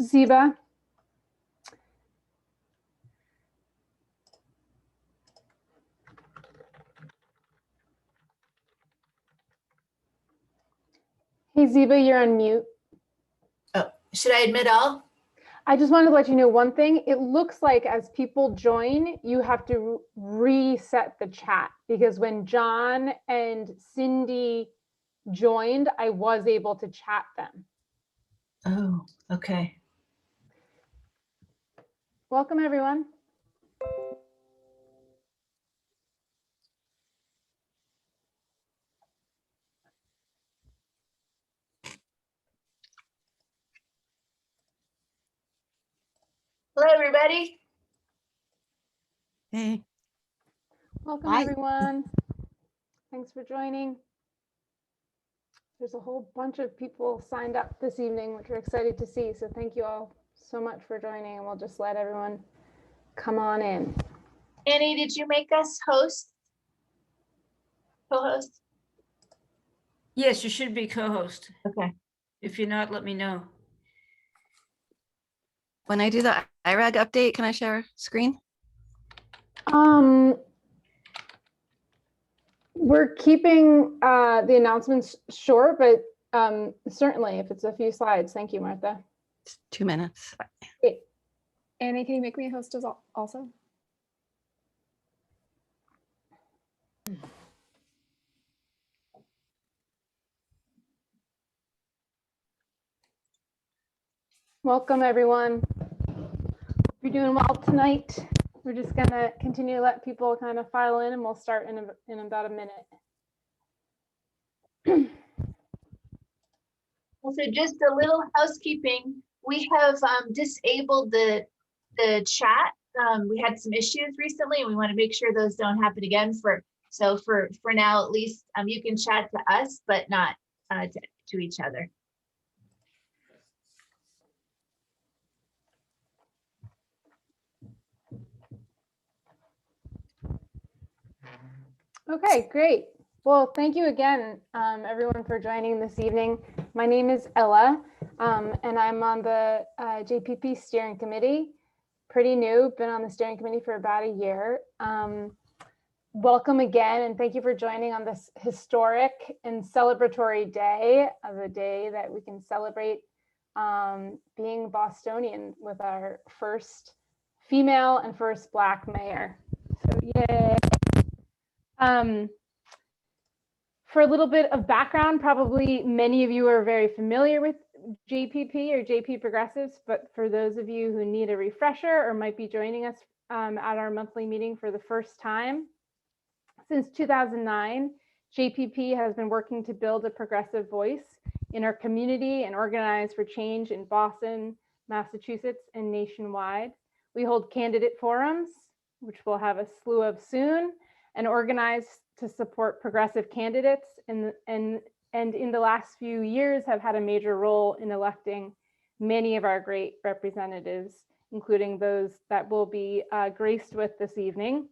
Ziba. Hey, Ziba, you're on mute. Oh, should I admit all? I just wanted to let you know one thing. It looks like as people join, you have to reset the chat, because when John and Cindy joined, I was able to chat them. Oh, okay. Welcome, everyone. Hello, everybody. Hey. Welcome, Hi. everyone. Thanks for joining. There's a whole bunch of people signed up this evening, which we're excited to see. So thank you all so much for joining, and we'll just let everyone come on in. Annie, did you make us host? Co-host? Yes, you should be co-host. Okay. If you're not, let me know. When I do the IRAG update, can I share screen? We're keeping the announcements short, but certainly if it's a few slides. Thank you, Martha. It's 2 minutes. Great. Annie, can you make me a host also? Welcome, everyone. You're doing well tonight. We're just gonna continue to let people kind of file in, and we'll start in about a minute. Also, just a little housekeeping. We have disabled the chat. We had some issues recently, and we want to make sure those don't happen again. For now, at least, you can chat to us, but not to each other. Okay, great. Well, thank you again, everyone, for joining this evening. My name is Ella, and I'm on the JPP steering committee. Pretty new, been on the steering committee for about a year. Welcome again, and thank you for joining on this historic and celebratory day, of a day that we can celebrate being Bostonian with our first female and first Black mayor. So yay. For a little bit of background, probably many of you are very familiar with JPP or JP Progressives, but for those of you who need a refresher or might be joining us at our monthly meeting for the first time, since 2009, JPP has been working to build a progressive voice in our community and organize for change in Boston, Massachusetts, and nationwide. We hold candidate forums, which we'll have a slew of soon, and organize to support progressive candidates, and in the last few years have had a major role in electing many of our great representatives, including those that will be graced with this evening.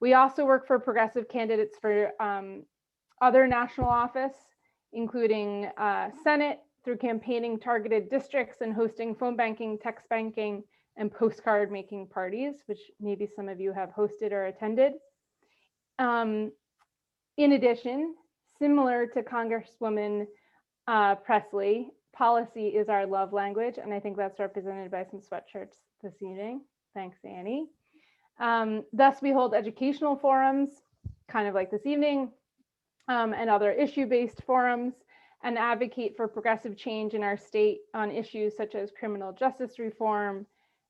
We also work for progressive candidates for other national office, including Senate, through campaigning targeted districts and hosting phone banking, text banking, and postcard making parties, which maybe some of you have hosted or attended. In addition, similar to Congresswoman Pressley, policy is our love language, and I think that's represented by some sweatshirts this evening. Thanks, Annie. Thus, we hold educational forums, kind of like this evening, and other issue-based forums, and advocate for progressive change in our state on issues such as criminal justice reform,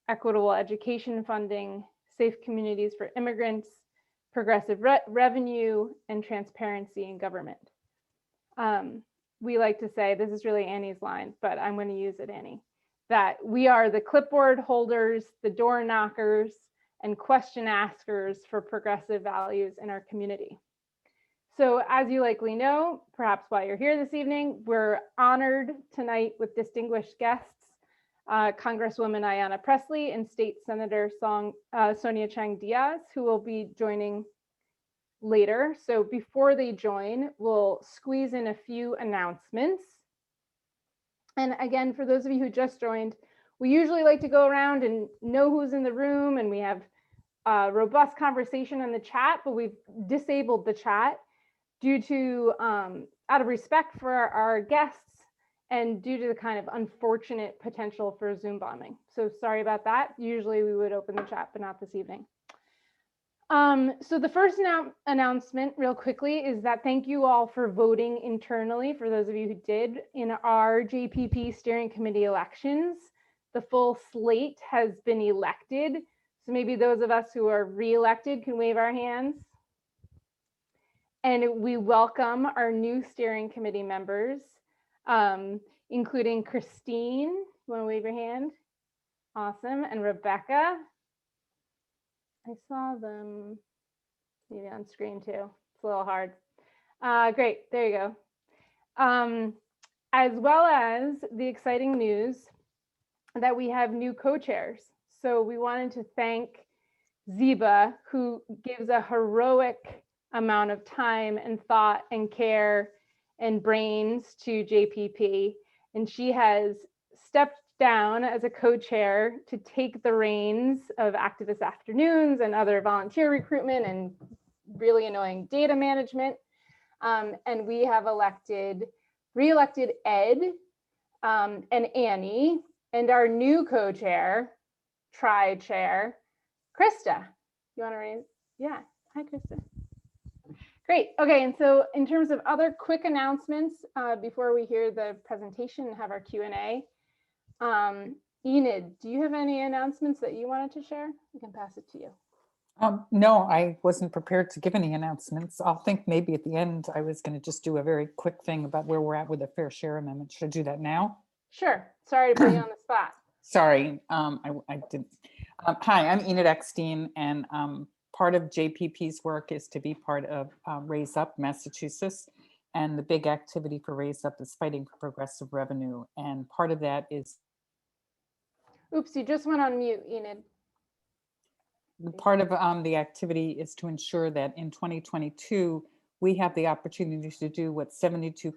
equitable education funding, safe communities for immigrants, progressive revenue, and transparency in government. We like to say, this is really Annie's line, but I'm going to use it, Annie, that we are the clipboard holders, the door knockers, and question askers for progressive values in our community. So as you likely know, perhaps while you're here this evening, we're honored tonight with distinguished guests, Congresswoman Ayanna Pressley and State Senator Sonia Chang-Diaz, who will be joining later. So before they join, we'll squeeze in a few announcements. And again, for those of you who just joined, We usually like to go around and know who's in the room, and we have robust conversation in the chat, but we've disabled the chat due to, out of respect for our guests and due to the kind of unfortunate potential for Zoom bombing. So sorry about that. Usually we would open the chat, but not this evening. So the first announcement real quickly is that thank you all for voting internally, for those of you who did, in our JPP steering committee elections. The full slate has been elected. So maybe those of us who are re-elected can wave our hands. And we welcome our new steering committee members, including Christine. You want to wave your hand? Awesome. And Rebecca. I saw them maybe on screen too. It's a little hard. Great, there you go. As well as the exciting news that we have new co-chairs. So we wanted to thank Ziba, who gives a heroic amount of time and thought and care and brains to JPP. And she has stepped down as a co-chair to take the reins of activist afternoons and other volunteer recruitment and really annoying data management. And we have re-elected Ed and Annie, and our new co-chair, tri-chair, Krista. You want to raise? Yeah. Hi, Krista. Great. Okay. And so in terms of other quick announcements, before we hear the presentation and have our Q&A, Enid, do you have any announcements that you wanted to share? We can pass it to you. No, I wasn't prepared to give any announcements. I'll think maybe at the end I was going to just do a very quick thing about where we're at with the fair share amendment. Should I do that now? Sure. Sorry to put you on the spot. Sorry, I didn't. Hi, I'm Enid Eckstein, and part of JPP's work is to be part of Raise Up Massachusetts. And the big activity for Raise Up is fighting for progressive revenue. And part of that is. Oops, you just went on mute, Enid. Part of the activity is to ensure that in 2022, we have the opportunity to do what 72%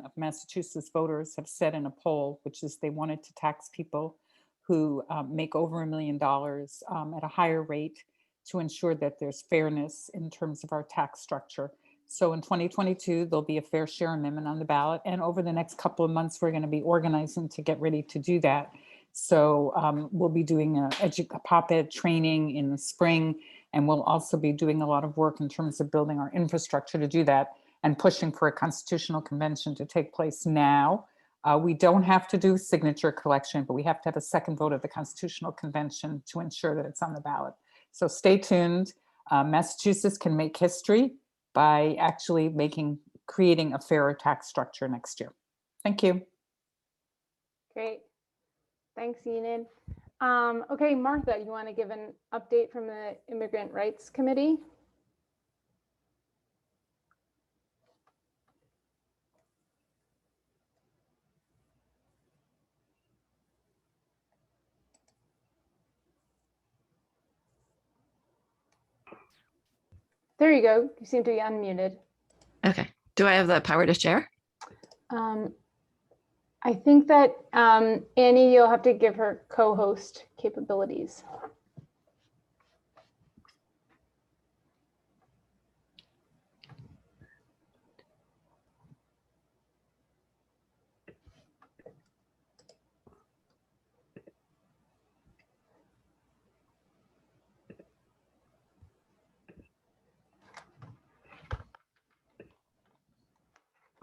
of Massachusetts voters have said in a poll, which is they wanted to tax people who make over $1 million at a higher rate to ensure that there's fairness in terms of our tax structure. So in 2022, there'll be a fair share amendment on the ballot. And over the next couple of months, we're going to be organizing to get ready to do that. So we'll be doing a pop-ed training in the spring, and we'll also be doing a lot of work in terms of building our infrastructure to do that and pushing for a constitutional convention to take place now. We don't have to do signature collection, but we have to have a second vote of the Constitutional Convention to ensure that it's on the ballot. So stay tuned. Massachusetts can make history by actually creating a fairer tax structure next year. Thank you. Great. Thanks, Enid. Okay, Martha, you want to give an update from the Immigrant Rights Committee? There you go. You seem to be unmuted. Okay. Do I have the power to share? I think that Annie, you'll have to give her co-host capabilities.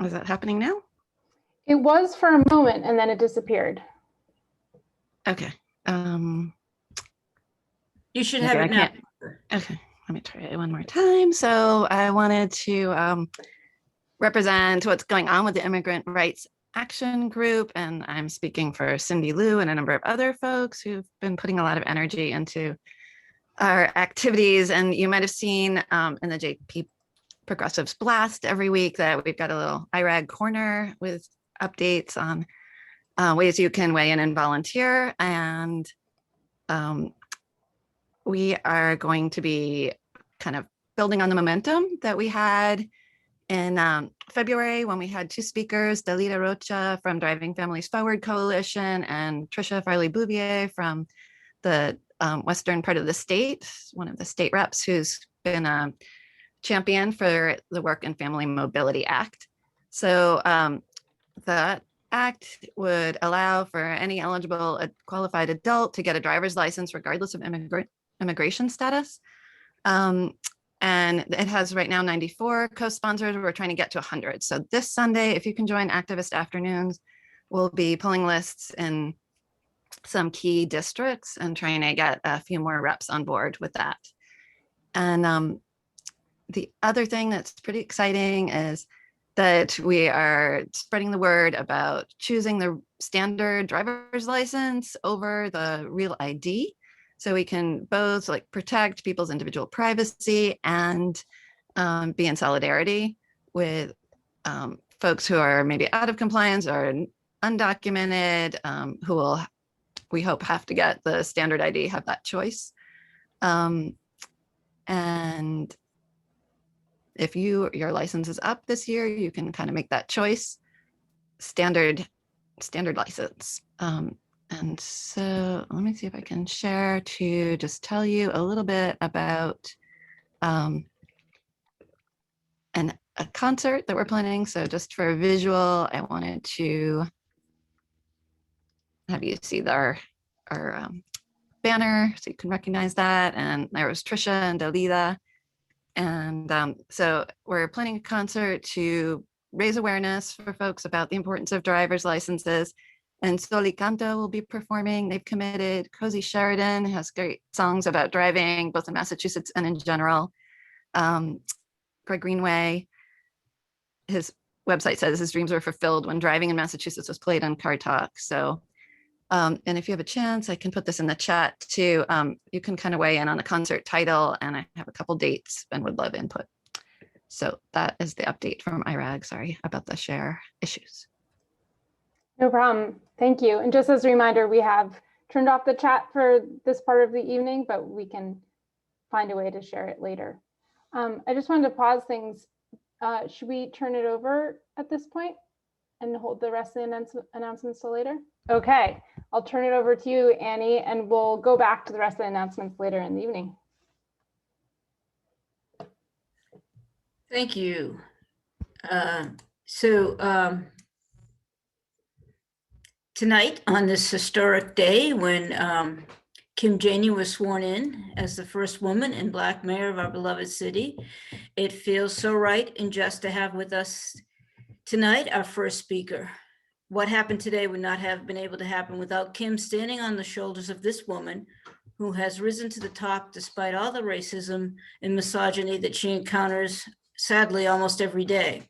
Is that happening now? It was for a moment and then it disappeared. Okay. You should Maybe have I it now. can't. Okay, let me try it one more time. So I wanted to represent what's going on with the Immigrant Rights Action Group, and I'm speaking for Cindy Lou and a number of other folks who've been putting a lot of energy into our activities. And you might have seen in the JP Progressives Blast every week that we've got a little IRAG corner with updates on ways you can weigh in and volunteer. And we are going to be kind of building on the momentum that we had in February, when we had two speakers, Dalida Rocha from Driving Families Forward Coalition and Trisha Farley-Bouvier from the western part of the state, one of the state reps who's been a champion for the Work and Family Mobility Act. So that act would allow for any eligible qualified adult to get a driver's license regardless of immigration status. And it has right now 94 co-sponsors. We're trying to get to 100. So this Sunday, if you can join Activist Afternoons, we'll be pulling lists in some key districts and trying to get a few more reps on board with that. And the other thing that's pretty exciting is that we are spreading the word about choosing the standard driver's license over the real ID. So we can both like protect people's individual privacy and be in solidarity with folks who are maybe out of compliance or undocumented, who will, we hope, have to get the standard ID, have that choice. And if your license is up this year, you can kind of make that choice, standard license. And so let me see if I can share to just tell you a little bit about a concert that we're planning. So just for a visual, I wanted to have you see our banner so you can recognize that. And there was Trisha and Dalida. And so we're planning a concert to raise awareness for folks about the importance of driver's licenses. And Soli Canto will be performing. They've committed. Cozy Sheridan has great songs about driving, both in Massachusetts and in general. Greg Greenway, his website says his dreams were fulfilled when driving in Massachusetts was played on Car Talk. So, and if you have a chance, I can put this in the chat too. You can kind of weigh in on the concert title, and I have a couple dates and would love input. So that is the update from IRAG. Sorry about the share issues. No problem. Thank you. And just as a reminder, we have turned off the chat for this part of the evening, but we can find a way to share it later. I just wanted to pause things. Should we turn it over at this point and hold the rest of the announcements till later? Okay, I'll turn it over to you, Annie, and we'll go back to the rest of the announcements later in the evening. Thank you. Tonight, on this historic day when Kim Janey was sworn in as the first woman and Black mayor of our beloved city, it feels so right and just to have with us tonight our first speaker. What happened today would not have been able to happen without Kim standing on the shoulders of this woman who has risen to the top despite all the racism and misogyny that she encounters, sadly, almost every day.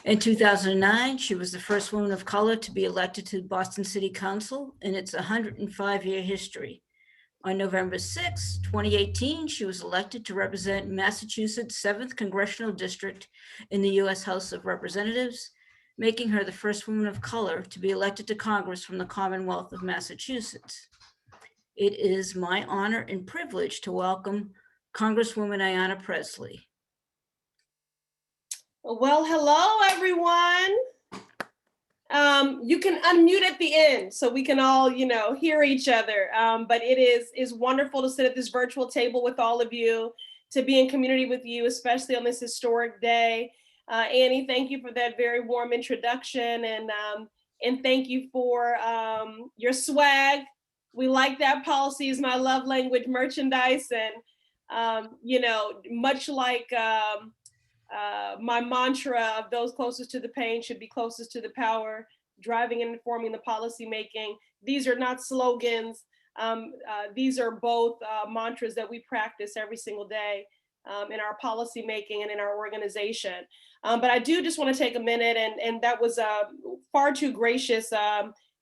In 2009, she was the first woman of color to be elected to Boston City Council in its 105-year history. On November 6, 2018, she was elected to represent Massachusetts' 7th Congressional District in the U.S. House of Representatives, making her the first woman of color to be elected to Congress from the Commonwealth of Massachusetts. It is my honor and privilege to welcome Congresswoman Ayanna Pressley. Well, hello, everyone. You can unmute at the end so we can all, hear each other. But it is wonderful to sit at this virtual table with all of you, to be in community with you, especially on this historic day. Annie, thank you for that very warm introduction, and thank you for your swag. We like that. Policy is my love language merchandise, and much like my mantra of those closest to the pain should be closest to the power, driving and informing the policy making. These are not slogans. These are both mantras that we practice every single day in our policy making and in our organization. But I do just want to take a minute, and that was far too gracious,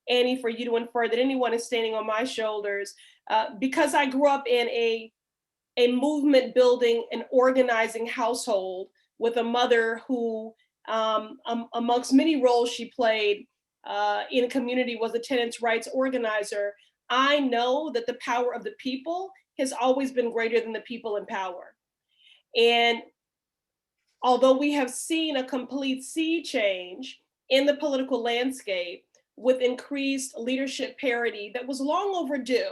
Annie, for you to infer that anyone is standing on my shoulders, because I grew up in a movement building and organizing household with a mother who, amongst many roles she played in a community, was a tenants' rights organizer. I know that the power of the people has always been greater than the people in power. And although we have seen a complete sea change in the political landscape with increased leadership parity that was long overdue.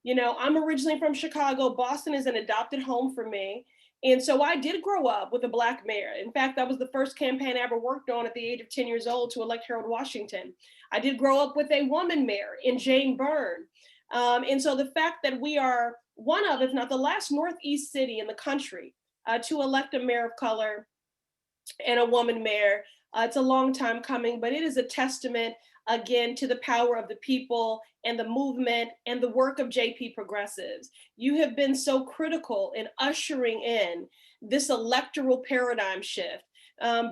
You know, I'm originally from Chicago. Boston is an adopted home for me. And so I did grow up with a Black mayor. In fact, that was the first campaign I ever worked on at the age of 10 years old to elect Harold Washington. I did grow up with a woman mayor in Jane Byrne. And so the fact that we are one of, if not the last Northeast city in the country to elect a mayor of color and a woman mayor, it's a long time coming, but it is a testament again to the power of the people and the movement and the work of JP Progressives. You have been so critical in ushering in this electoral paradigm shift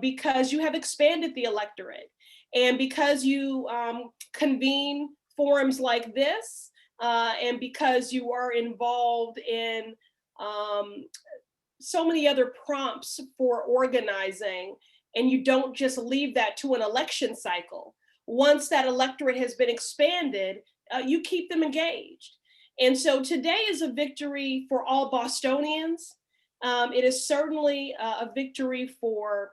because you have expanded the electorate, and because you convene forums like this, and because you are involved in so many other prompts for organizing, and you don't just leave that to an election cycle. Once that electorate has been expanded, you keep them engaged. And so today is a victory for all Bostonians. It is certainly a victory for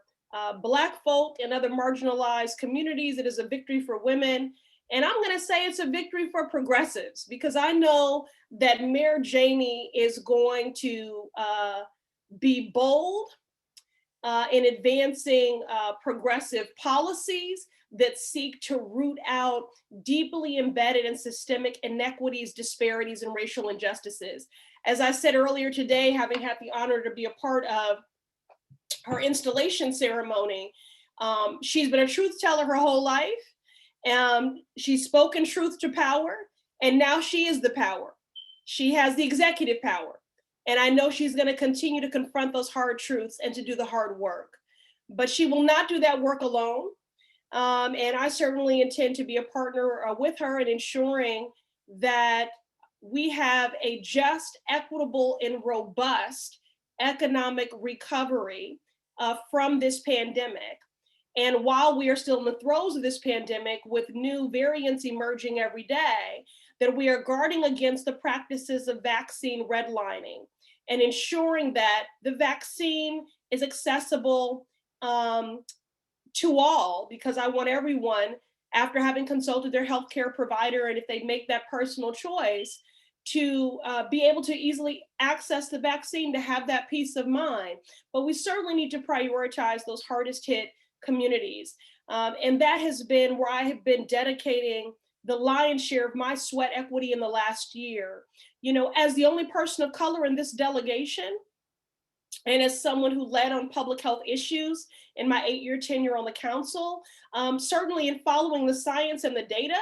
Black folk and other marginalized communities. It is a victory for women. And I'm going to say it's a victory for progressives, because I know that Mayor Janey is going to be bold in advancing progressive policies that seek to root out deeply embedded and systemic inequities, disparities, and racial injustices. As I said earlier today, having had the honor to be a part of her installation ceremony, she's been a truth teller her whole life. She's spoken truth to power, and now she is the power. She has the executive power. And I know she's going to continue to confront those hard truths and to do the hard work. But she will not do that work alone. And I certainly intend to be a partner with her in ensuring that we have a just, equitable, and robust economic recovery from this pandemic. And while we are still in the throes of this pandemic with new variants emerging every day, that we are guarding against the practices of vaccine redlining and ensuring that the vaccine is accessible to all, because I want everyone, after having consulted their healthcare provider, and if they make that personal choice, to be able to easily access the vaccine, to have that peace of mind. But we certainly need to prioritize those hardest hit communities. And that has been where I have been dedicating the lion's share of my sweat equity in the last year. You know, as the only person of color in this delegation, and as someone who led on public health issues in my 8-year tenure on the council, certainly in following the science and the data,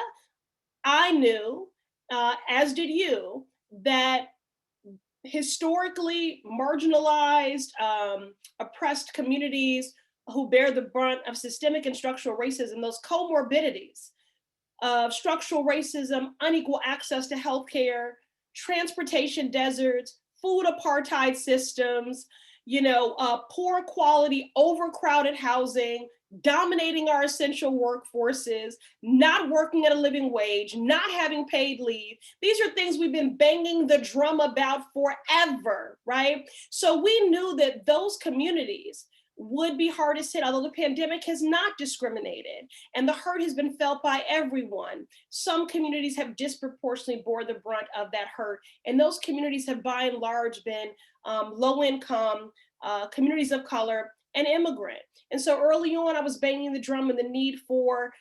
I knew, as did you, that historically marginalized, oppressed communities who bear the brunt of systemic and structural racism, those comorbidities of structural racism, unequal access to healthcare, transportation deserts, food apartheid systems, you know, poor quality, overcrowded housing, dominating our essential workforces, not working at a living wage, not having paid leave. These are things we've been banging the drum about forever, right? So we knew that those communities would be hardest hit, although the pandemic has not discriminated, and the hurt has been felt by everyone. Some communities have disproportionately bore the brunt of that hurt, and those communities have by and large been low income, communities of color, and immigrant. And so early on, I was banging the drum and the need for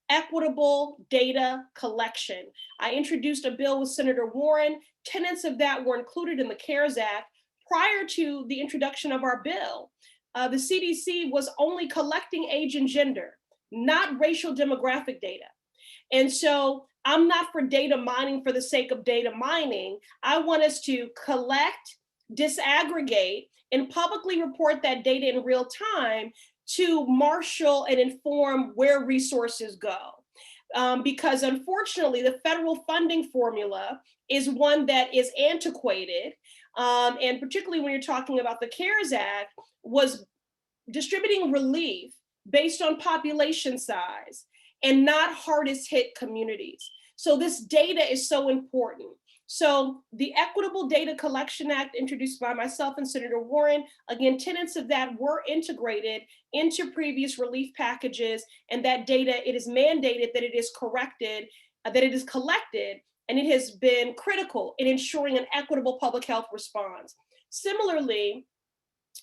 equitable data collection. I introduced a bill with Senator Warren. Tenets of that were included in the CARES Act. Prior to the introduction of our bill, the CDC was only collecting age and gender, not racial demographic data. And so I'm not for data mining for the sake of data mining. I want us to collect, disaggregate, and publicly report that data in real time to marshal and inform where resources go. Because unfortunately, the federal funding formula is one that is antiquated. And particularly when you're talking about the CARES Act, was distributing relief based on population size and not hardest hit communities. So this data is so important. So the Equitable Data Collection Act, introduced by myself and Senator Warren, again, tenets of that were integrated into previous relief packages, and that data, it is mandated that it is corrected, that it is collected, and it has been critical in ensuring an equitable public health response. Similarly,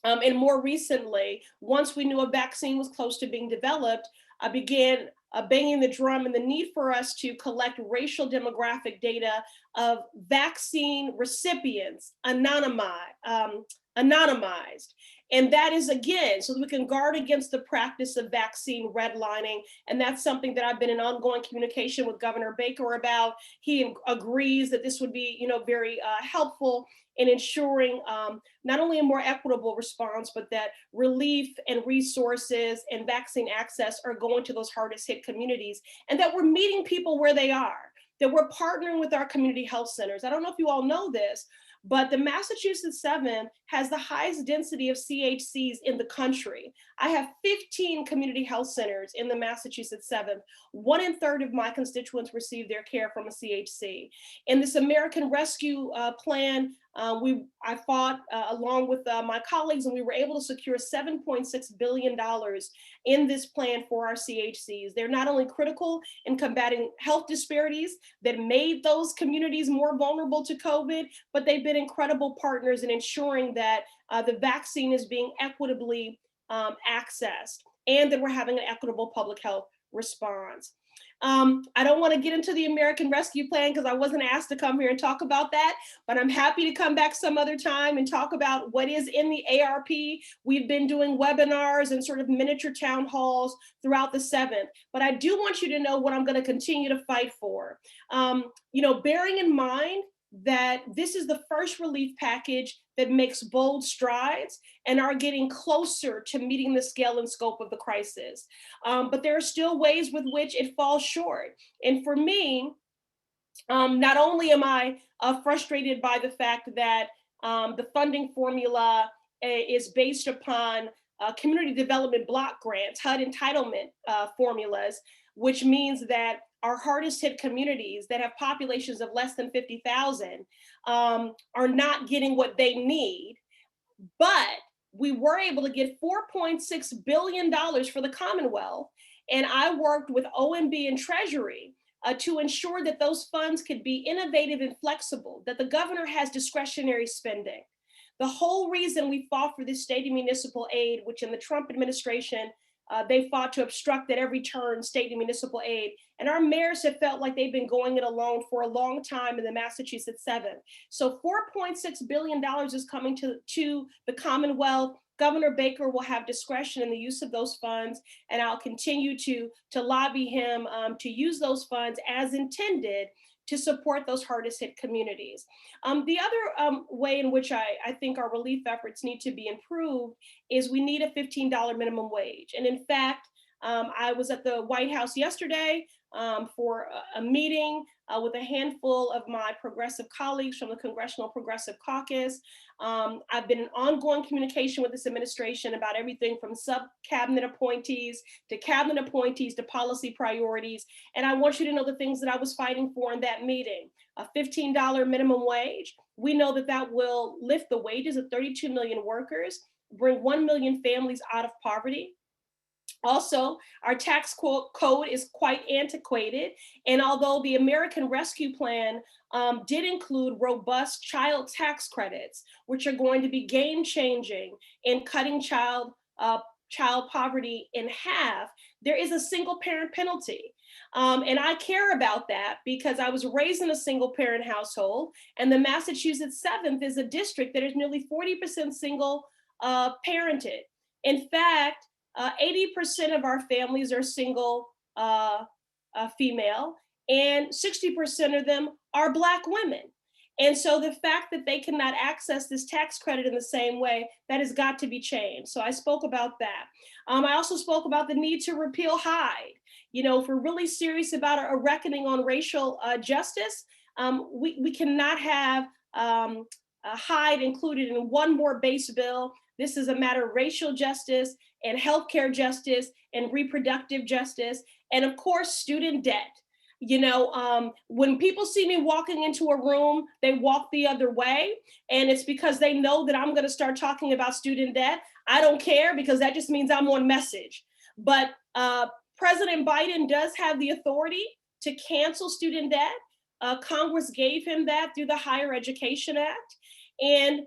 and more recently, once we knew a vaccine was close to being developed, I began banging the drum and the need for us to collect racial demographic data of vaccine recipients, anonymized. And that is, again, so that we can guard against the practice of vaccine redlining. And that's something that I've been in ongoing communication with Governor Baker about. He agrees that this would be, very helpful in ensuring not only a more equitable response, but that relief and resources and vaccine access are going to those hardest hit communities, and that we're meeting people where they are, that we're partnering with our community health centers. I don't know if you all know this, but the Massachusetts 7 has the highest density of CHCs in the country. I have 15 community health centers in the Massachusetts 7. 1/3 of my constituents receive their care from a CHC. In this American Rescue Plan, I fought along with my colleagues, and we were able to secure $7.6 billion in this plan for our CHCs. They're not only critical in combating health disparities that made those communities more vulnerable to COVID, but they've been incredible partners in ensuring that the vaccine is being equitably accessed, and that we're having an equitable public health response. I don't want to get into the American Rescue Plan because I wasn't asked to come here and talk about that, but I'm happy to come back some other time and talk about what is in the ARP. We've been doing webinars and sort of miniature town halls throughout the 7th, but I do want you to know what I'm going to continue to fight for. Bearing in mind that this is the first relief package that makes bold strides and are getting closer to meeting the scale and scope of the crisis. But there are still ways with which it falls short. And for me, not only am I frustrated by the fact that the funding formula is based upon community development block grants, HUD entitlement formulas, which means that our hardest hit communities that have populations of less than 50,000 are not getting what they need. But we were able to get $4.6 billion for the Commonwealth. And I worked with OMB and Treasury to ensure that those funds could be innovative and flexible, that the governor has discretionary spending. The whole reason we fought for this state and municipal aid, which in the Trump administration, they fought to obstruct at every turn state and municipal aid. And our mayors have felt like they've been going it alone for a long time in the Massachusetts 7. So $4.6 billion is coming to the Commonwealth. Governor Baker will have discretion in the use of those funds, and I'll continue to lobby him to use those funds as intended to support those hardest hit communities. The other way in which I think our relief efforts need to be improved is we need a $15 minimum wage. And in fact, I was at the White House yesterday for a meeting with a handful of my progressive colleagues from the Congressional Progressive Caucus. I've been in ongoing communication with this administration about everything from sub-cabinet appointees to cabinet appointees to policy priorities. And I want you to know the things that I was fighting for in that meeting. A $15 minimum wage. We know that that will lift the wages of 32 million workers, bring 1 million families out of poverty. Also, our tax code is quite antiquated. And although the American Rescue Plan did include robust child tax credits, which are going to be game changing in cutting child poverty in half, there is a single parent penalty. And I care about that because I was raised in a single parent household, and the Massachusetts 7th is a district that is nearly 40% single parented. In fact, 80% of our families are single female, and 60% of them are Black women. And so the fact that they cannot access this tax credit in the same way, that has got to be changed. So I spoke about that. I also spoke about the need to repeal Hyde. If we're really serious about a reckoning on racial justice, we cannot have Hyde included in one more base bill. This is a matter of racial justice and healthcare justice and reproductive justice, and of course, student debt. When people see me walking into a room, they walk the other way. And it's because they know that I'm going to start talking about student debt. I don't care, because that just means I'm on message. But President Biden does have the authority to cancel student debt. Congress gave him that through the Higher Education Act. And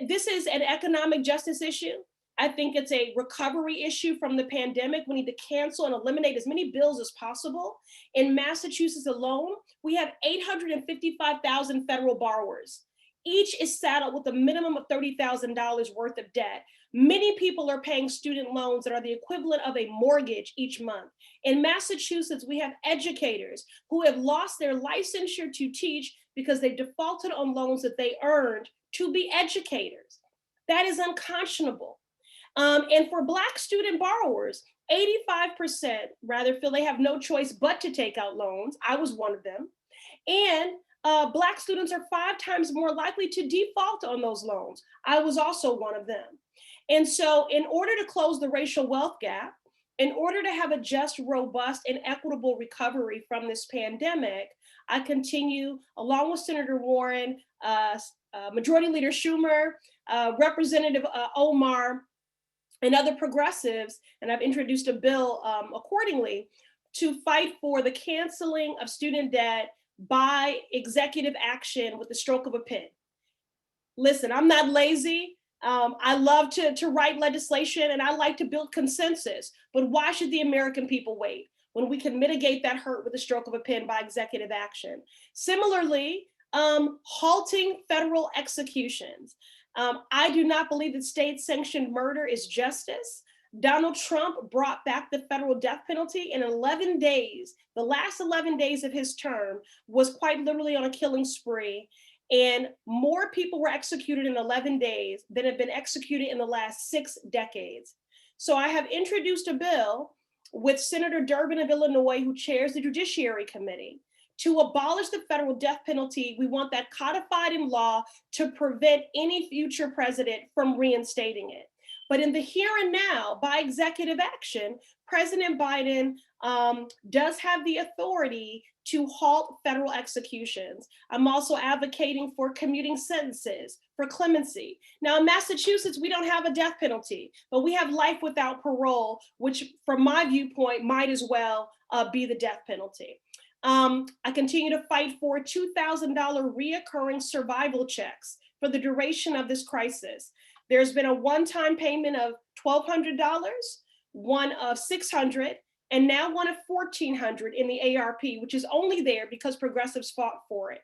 this is an economic justice issue. I think it's a recovery issue from the pandemic. We need to cancel and eliminate as many bills as possible. In Massachusetts alone, we have 855,000 federal borrowers. Each is saddled with a minimum of $30,000 worth of debt. Many people are paying student loans that are the equivalent of a mortgage each month. In Massachusetts, we have educators who have lost their licensure to teach because they defaulted on loans that they earned to be educators. That is unconscionable. And for Black student borrowers, 85% rather feel they have no choice but to take out loans. I was one of them. And Black students are 5 times more likely to default on those loans. I was also one of them. And so in order to close the racial wealth gap, in order to have a just, robust, and equitable recovery from this pandemic, I continue, along with Senator Warren, Majority Leader Schumer, Representative Omar, and other progressives, and I've introduced a bill accordingly, to fight for the canceling of student debt by executive action with the stroke of a pen. Listen, I'm not lazy. I love to write legislation, and I like to build consensus, but why should the American people wait when we can mitigate that hurt with the stroke of a pen by executive action? Similarly, halting federal executions. I do not believe that state-sanctioned murder is justice. Donald Trump brought back the federal death penalty in 11 days. The last 11 days of his term was quite literally on a killing spree. And more people were executed in 11 days than have been executed in the last 6 decades. So I have introduced a bill with Senator Durbin of Illinois, who chairs the Judiciary Committee, to abolish the federal death penalty. We want that codified in law to prevent any future president from reinstating it. But in the here and now, by executive action, President Biden does have the authority to halt federal executions. I'm also advocating for commuting sentences, for clemency. Now in Massachusetts, we don't have a death penalty, but we have life without parole, which from my viewpoint might as well be the death penalty. I continue to fight for $2,000 reoccurring survival checks for the duration of this crisis. There's been a one-time payment of $1,200, one of $600, and now one of $1,400 in the ARP, which is only there because progressives fought for it.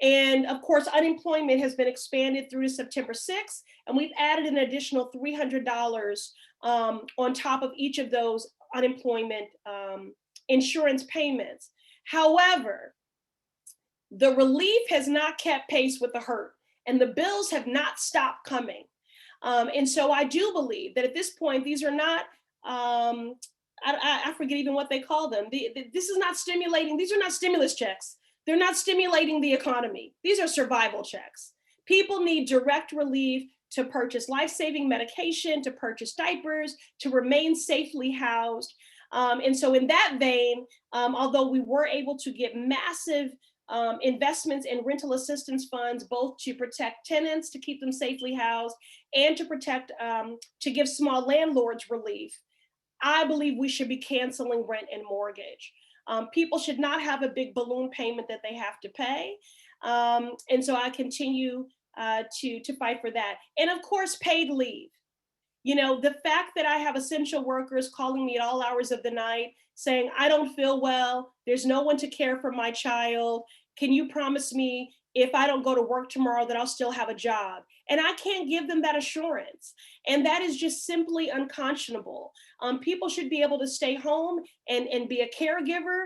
And of course, unemployment has been expanded through to September 6th, and we've added an additional $300 on top of each of those unemployment insurance payments. However, the relief has not kept pace with the hurt, and the bills have not stopped coming. And so I do believe that at this point, these are not, I forget even what they call them. This is not stimulating, these are not stimulus checks. They're not stimulating the economy. These are survival checks. People need direct relief to purchase life-saving medication, to purchase diapers, to remain safely housed. And so in that vein, although we were able to get massive investments in rental assistance funds, both to protect tenants, to keep them safely housed, and to protect, to give small landlords relief, I believe we should be canceling rent and mortgage. People should not have a big balloon payment that they have to pay. And so I continue to fight for that. And of course, paid leave. You know, the fact that I have essential workers calling me at all hours of the night saying, I don't feel well, there's no one to care for my child. Can you promise me if I don't go to work tomorrow that I'll still have a job? And I can't give them that assurance. And that is just simply unconscionable. People should be able to stay home and be a caregiver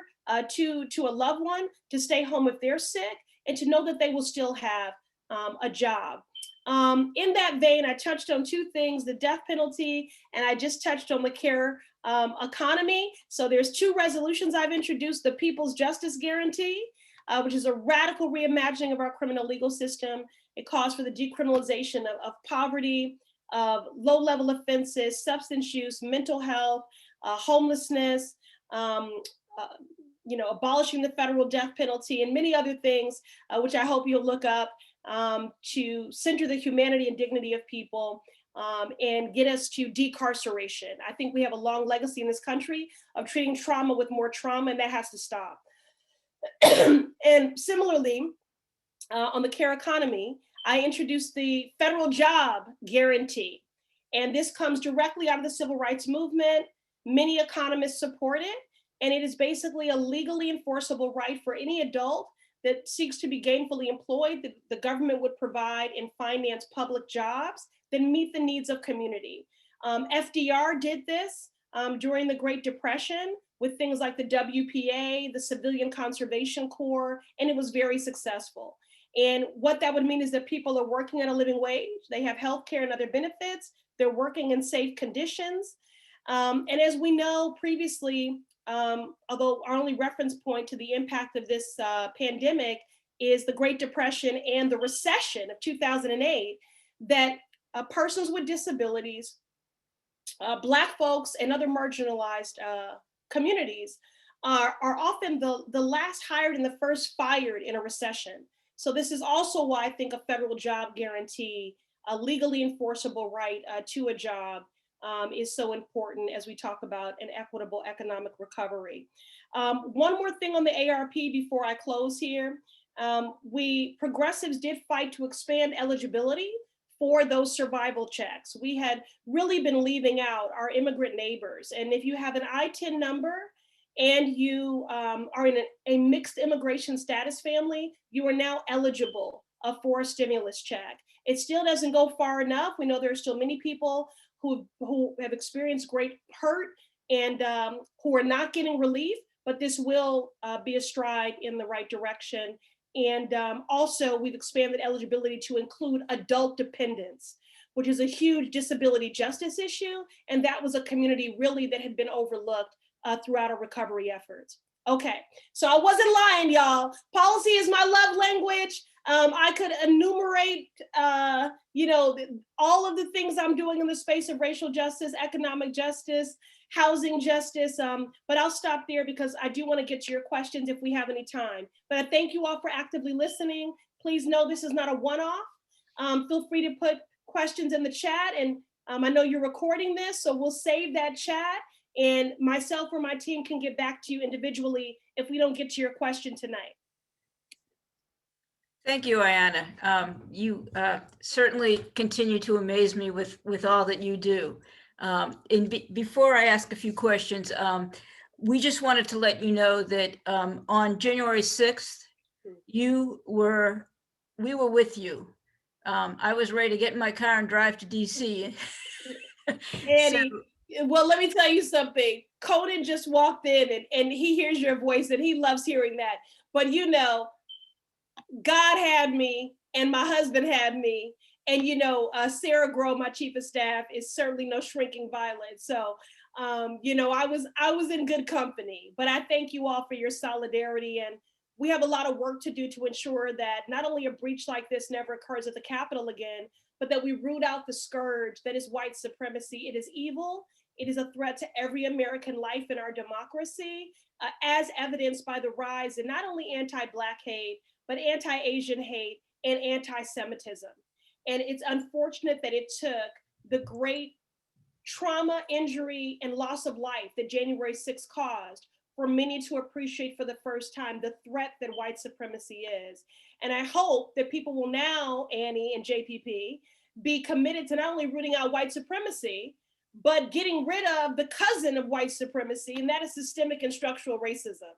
to a loved one, to stay home if they're sick, and to know that they will still have a job. In that vein, I touched on 2 things, the death penalty, and I just touched on the care economy. So there's 2 resolutions I've introduced: the People's Justice Guarantee, which is a radical reimagining of our criminal legal system. It calls for the decriminalization of poverty, of low-level offenses, substance use, mental health, homelessness, abolishing the federal death penalty and many other things, which I hope you'll look up, to center the humanity and dignity of people, and get us to decarceration. I think we have a long legacy in this country of treating trauma with more trauma, and that has to stop. And similarly, on the care economy, I introduced the federal job guarantee. And this comes directly out of the civil rights movement. Many economists support it. And it is basically a legally enforceable right for any adult that seeks to be gainfully employed that the government would provide and finance public jobs that meet the needs of community. FDR did this during the Great Depression with things like the WPA, the Civilian Conservation Corps, and it was very successful. And what that would mean is that people are working at a living wage, they have healthcare and other benefits, they're working in safe conditions. And as we know previously, although our only reference point to the impact of this pandemic is the Great Depression and the recession of 2008, that persons with disabilities, Black folks and other marginalized communities are often the last hired and the first fired in a recession. So this is also why I think a federal job guarantee, a legally enforceable right to a job, is so important as we talk about an equitable economic recovery. One more thing on the ARP before I close here. We progressives did fight to expand eligibility for those survival checks. We had really been leaving out our immigrant neighbors. And if you have an I-10 number and you are in a mixed immigration status family, you are now eligible for a stimulus check. It still doesn't go far enough. We know there are still many people who have experienced great hurt and who are not getting relief, but this will be a stride in the right direction. And also we've expanded eligibility to include adult dependents, which is a huge disability justice issue. And that was a community really that had been overlooked throughout our recovery efforts. Okay, so I wasn't lying, y'all. Policy is my love language. I could enumerate, all of the things I'm doing in the space of racial justice, economic justice, housing justice, but I'll stop there because I do want to get to your questions if we have any time. But I thank you all for actively listening. Please know this is not a one-off. Feel free to put questions in the chat, and I know you're recording this, so we'll save that chat, and myself or my team can get back to you individually if we don't get to your question tonight. Thank you, Ayanna. You certainly continue to amaze me with all that you do. Before I ask a few questions, we just wanted to let you know that on January 6th, we were with you. I was ready to get in my car and drive to DC. Annie, well, let me tell you something. Conan just walked in and he hears your voice and he loves hearing that. But God had me and my husband had me. And Sarah Grove, my chief of staff, is certainly no shrinking violet. So, I was in good company. But I thank you all for your solidarity, and we have a lot of work to do to ensure that not only a breach like this never occurs at the Capitol again, but that we root out the scourge that is white supremacy. It is evil. It is a threat to every American life in our democracy, as evidenced by the rise in not only anti-Black hate, but anti-Asian hate and anti-Semitism. And it's unfortunate that it took the great trauma, injury, and loss of life that January 6th caused for many to appreciate for the first time the threat that white supremacy is. And I hope that people will now, Annie and JPP, be committed to not only rooting out white supremacy, but getting rid of the cousin of white supremacy, and that is systemic and structural racism.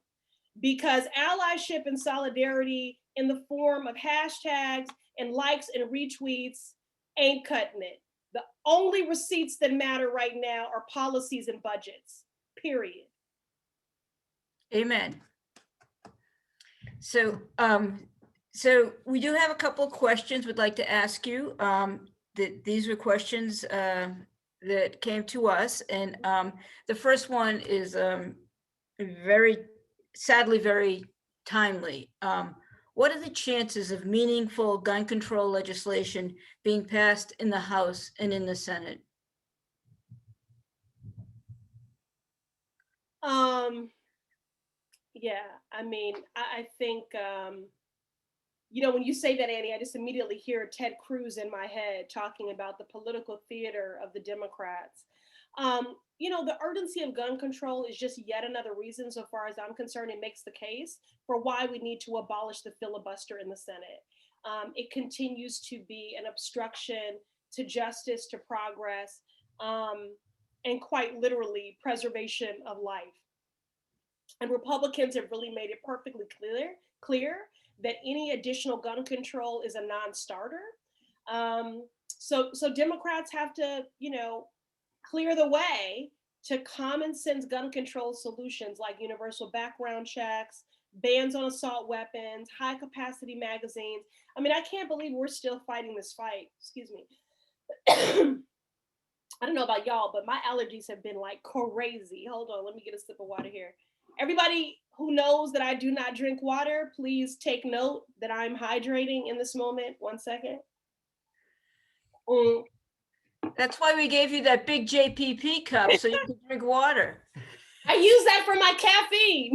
Because allyship and solidarity in the form of hashtags and likes and retweets ain't cutting it. The only receipts that matter right now are policies and budgets, period. Amen. So we do have a couple of questions we'd like to ask you. These were questions that came to us. And the first one is sadly very timely. What are the chances of meaningful gun control legislation being passed in the House and in the Senate? Yeah, I mean, I think, you know, when you say that, Annie, I just immediately hear Ted Cruz in my head talking about the political theater of the Democrats. You know, the urgency of gun control is just yet another reason, so far as I'm concerned, it makes the case for why we need to abolish the filibuster in the Senate. It continues to be an obstruction to justice, to progress, and quite literally preservation of life. And Republicans have really made it perfectly clear that any additional gun control is a non-starter. So Democrats have to, you know, clear the way to common sense gun control solutions like universal background checks, bans on assault weapons, high capacity magazines. I mean, I can't believe we're still fighting this fight. Excuse me. I don't know about y'all, but my allergies have been like crazy. Hold on, let me get a sip of water here. Everybody who knows that I do not drink water, please take note that I'm hydrating in this moment. 1 second. That's why we gave you that big JPP cup so you could drink water. I use that for my caffeine,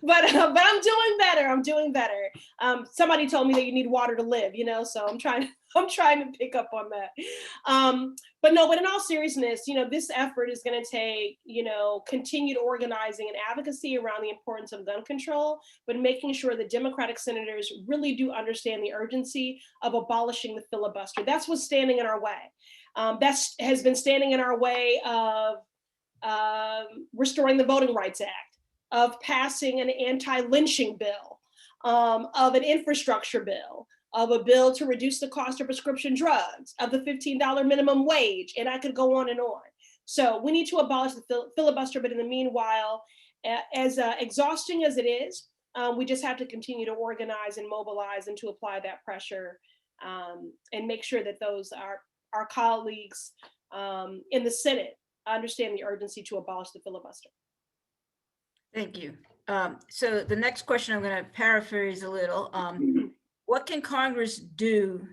but I'm doing better. I'm doing better. Somebody told me that you need water to live, you know, so I'm trying to pick up on that. But in all seriousness, you know, this effort is going to take, you know, continued organizing and advocacy around the importance of gun control, but making sure that Democratic senators really do understand the urgency of abolishing the filibuster. That's what's standing in our way. That has been standing in our way of restoring the Voting Rights Act, of passing an anti-lynching bill, of an infrastructure bill, of a bill to reduce the cost of prescription drugs, of the $15 minimum wage, and I could go on and on. So we need to abolish the filibuster, but in the meanwhile, as exhausting as it is, we just have to continue to organize and mobilize and to apply that pressure and make sure that those are our colleagues in the Senate understand the urgency to abolish the filibuster. Thank you. So the next question, I'm going to paraphrase a little. What can Congress do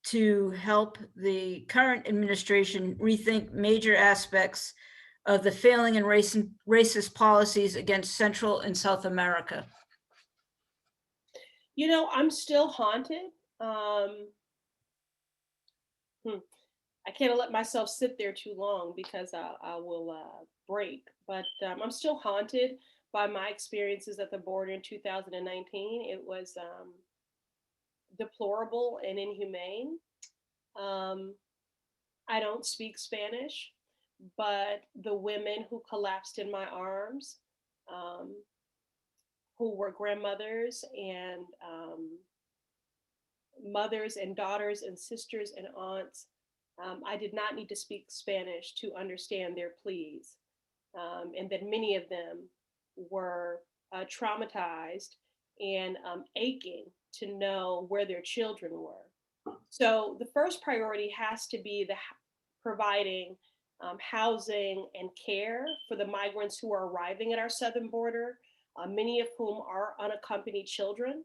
to help the current administration rethink major aspects of the failing and racist policies against Central and South America? You know, I'm still haunted. I can't let myself sit there too long because I will break. But I'm still haunted by my experiences at the border in 2019. It was deplorable and inhumane. I don't speak Spanish, but the women who collapsed in my arms, who were grandmothers and mothers and daughters and sisters and aunts, I did not need to speak Spanish to understand their pleas, and that many of them were traumatized and aching to know where their children were. So the first priority has to be providing housing and care for the migrants who are arriving at our southern border, many of whom are unaccompanied children.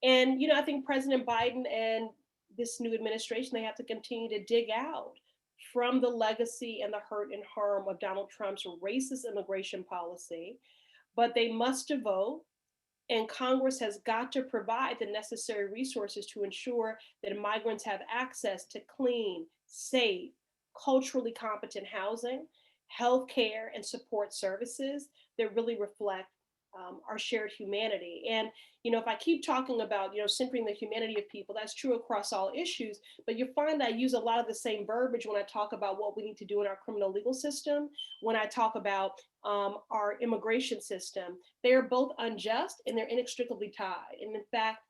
And, you know, I think President Biden and this new administration, they have to continue to dig out from the legacy and the hurt and harm of Donald Trump's racist immigration policy, but they must devote, and Congress has got to provide the necessary resources to ensure that migrants have access to clean, safe, culturally competent housing, healthcare, and support services that really reflect our shared humanity. And, you know, if I keep talking about, you know, centering the humanity of people, that's true across all issues, but you find that I use a lot of the same verbiage when I talk about what we need to do in our criminal legal system, when I talk about our immigration system. They are both unjust and they're inextricably tied. And in fact,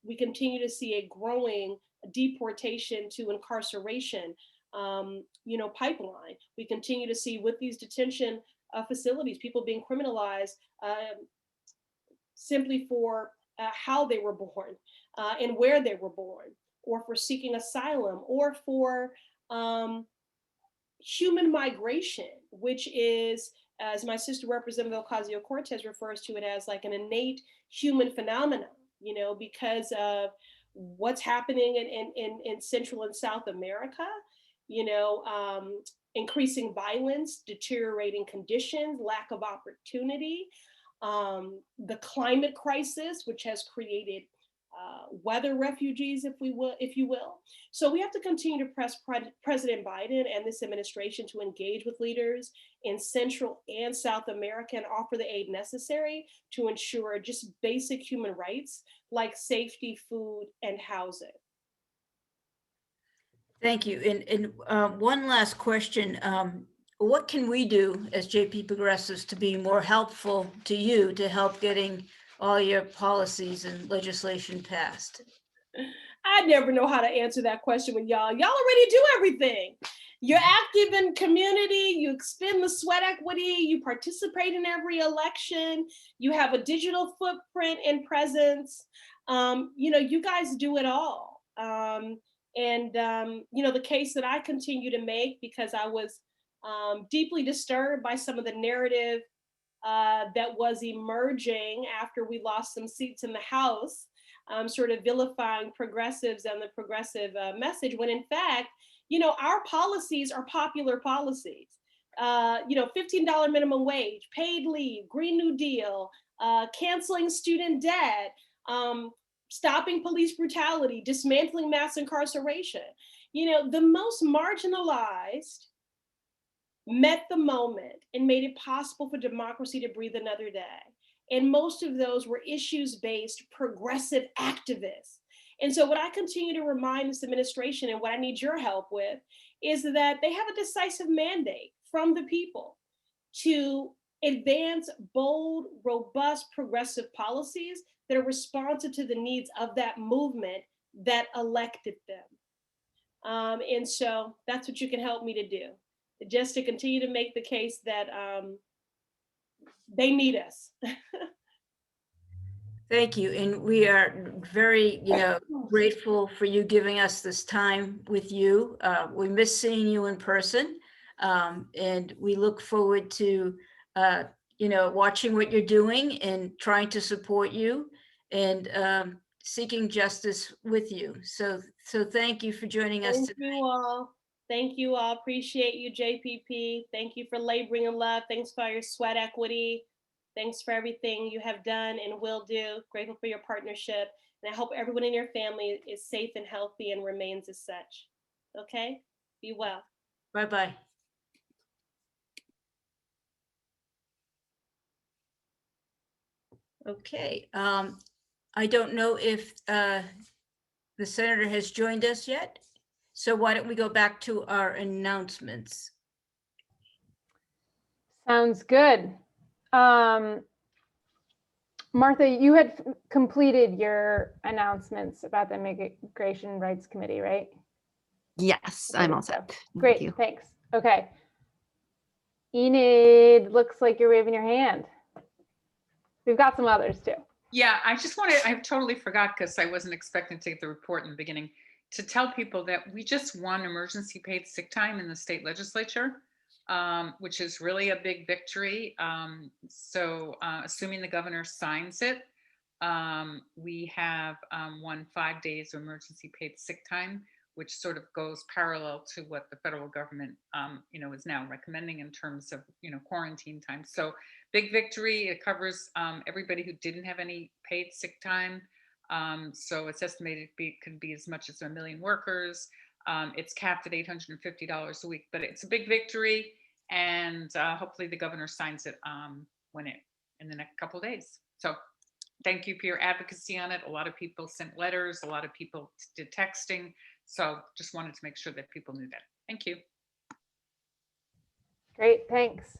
we continue to see a growing deportation to incarceration, you know, pipeline. We continue to see with these detention facilities, people being criminalized simply for how they were born and where they were born, or for seeking asylum, or for human migration, which is, as my sister Representative Ocasio-Cortez refers to it as, like an innate human phenomenon, you know, because of what's happening in Central and South America. You know, increasing violence, deteriorating conditions, lack of opportunity, the climate crisis, which has created weather refugees, if you will. So we have to continue to press President Biden and this administration to engage with leaders in Central and South America and offer the aid necessary to ensure just basic human rights like safety, food, and housing. Thank you. And one last question. What can we do as JP Progressives to be more helpful to you to help getting all your policies and legislation passed? I never know how to answer that question with y'all. Y'all already do everything. You're active in community, you expend the sweat equity, you participate in every election, you have a digital footprint and presence. You guys do it all. The case that I continue to make, because I was deeply disturbed by some of the narrative that was emerging after we lost some seats in the House, sort of vilifying progressives and the progressive message, when in fact, our policies are popular policies. $15 minimum wage, paid leave, Green New Deal, canceling student debt, stopping police brutality, dismantling mass incarceration. The most marginalized met the moment and made it possible for democracy to breathe another day. And most of those were issues-based progressive activists. And so what I continue to remind this administration, and what I need your help with, is that they have a decisive mandate from the people to advance bold, robust, progressive policies that are responsive to the needs of that movement that elected them. And so that's what you can help me to do, just to continue to make the case that they need us. Thank you. And we are very, grateful for you giving us this time with you. We miss seeing you in person. And we look forward to, watching what you're doing and trying to support you and seeking justice with you. So thank you for joining us today. Thank you all. Thank you all. Appreciate you, JPP. Thank you for laboring in love. Thanks for your sweat equity. Thanks for everything you have done and will do. Grateful for your partnership. And I hope everyone in your family is safe and healthy and remains as such. Okay? Be well. Bye-bye. Okay. I don't know if the senator has joined us yet. So why don't we go back to our announcements? Sounds good. Martha, you had completed your announcements about the Immigration Rights Committee, right? Yes, I'm all set. Thank Great, you. thanks. Okay. Enid, looks like you're waving your hand. We've got some others too. Yeah, I totally forgot because I wasn't expecting to get the report in the beginning, to tell people that we just won emergency paid sick time in the state legislature, which is really a big victory. Assuming the governor signs it, we have won 5 days of emergency paid sick time, which sort of goes parallel to what the federal government, is now recommending in terms of, quarantine time. So big victory. It covers everybody who didn't have any paid sick time. So it's estimated could be as much as 1 million workers. It's capped at $850 a week, but it's a big victory. And hopefully the governor signs it in the next couple of days. So thank you for your advocacy on it. A lot of people sent letters, a lot of people did texting. So just wanted to make sure that people knew that. Thank you. Great, thanks.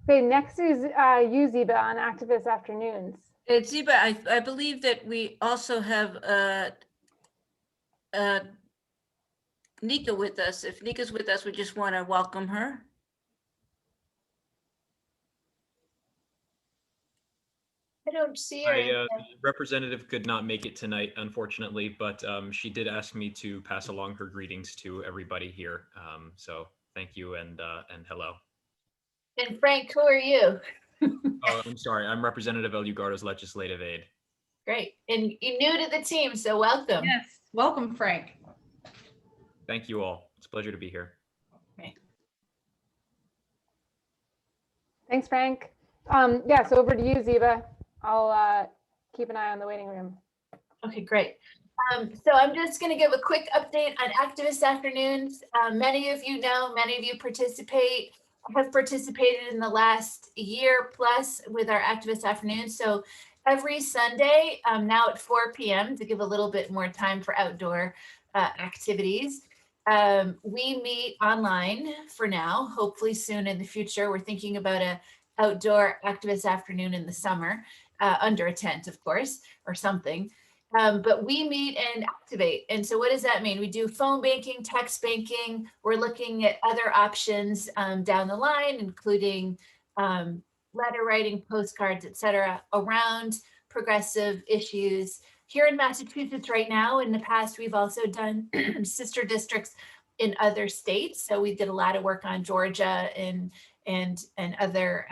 Okay, next is you, Ziba, on Activist Afternoons. Ziba, I believe that we also have Nika with us. If Nika's with us, we just want to welcome her. I don't see her. Representative could not make it tonight, unfortunately, but she did ask me to pass along her greetings to everybody here. So thank you and hello. And Frank, who are you? Oh, I'm sorry. I'm Representative El Ugardo's legislative aide. Great. And you're new to the team, so welcome. Yes, welcome, Frank. Thank you all. It's a pleasure to be here. Thanks, Frank. Yeah, so over to you, Ziva. I'll keep an eye on the waiting room. Okay, great. So I'm just going to give a quick update on activist afternoons. Many of you know, many of you have participated in the last year plus with our activist afternoons. So every Sunday, now at 4 p.m. to give a little bit more time for outdoor activities, we meet online for now. Hopefully soon in the future, we're thinking about a outdoor activist afternoon in the summer, under a tent, of course, or something. But we meet and activate. And so what does that mean? We do phone banking, text banking. We're looking at other options down the line, including letter writing, postcards, et cetera, around progressive issues. Here in Massachusetts right now, in the past, we've also done sister districts in other states. So we did a lot of work on Georgia and other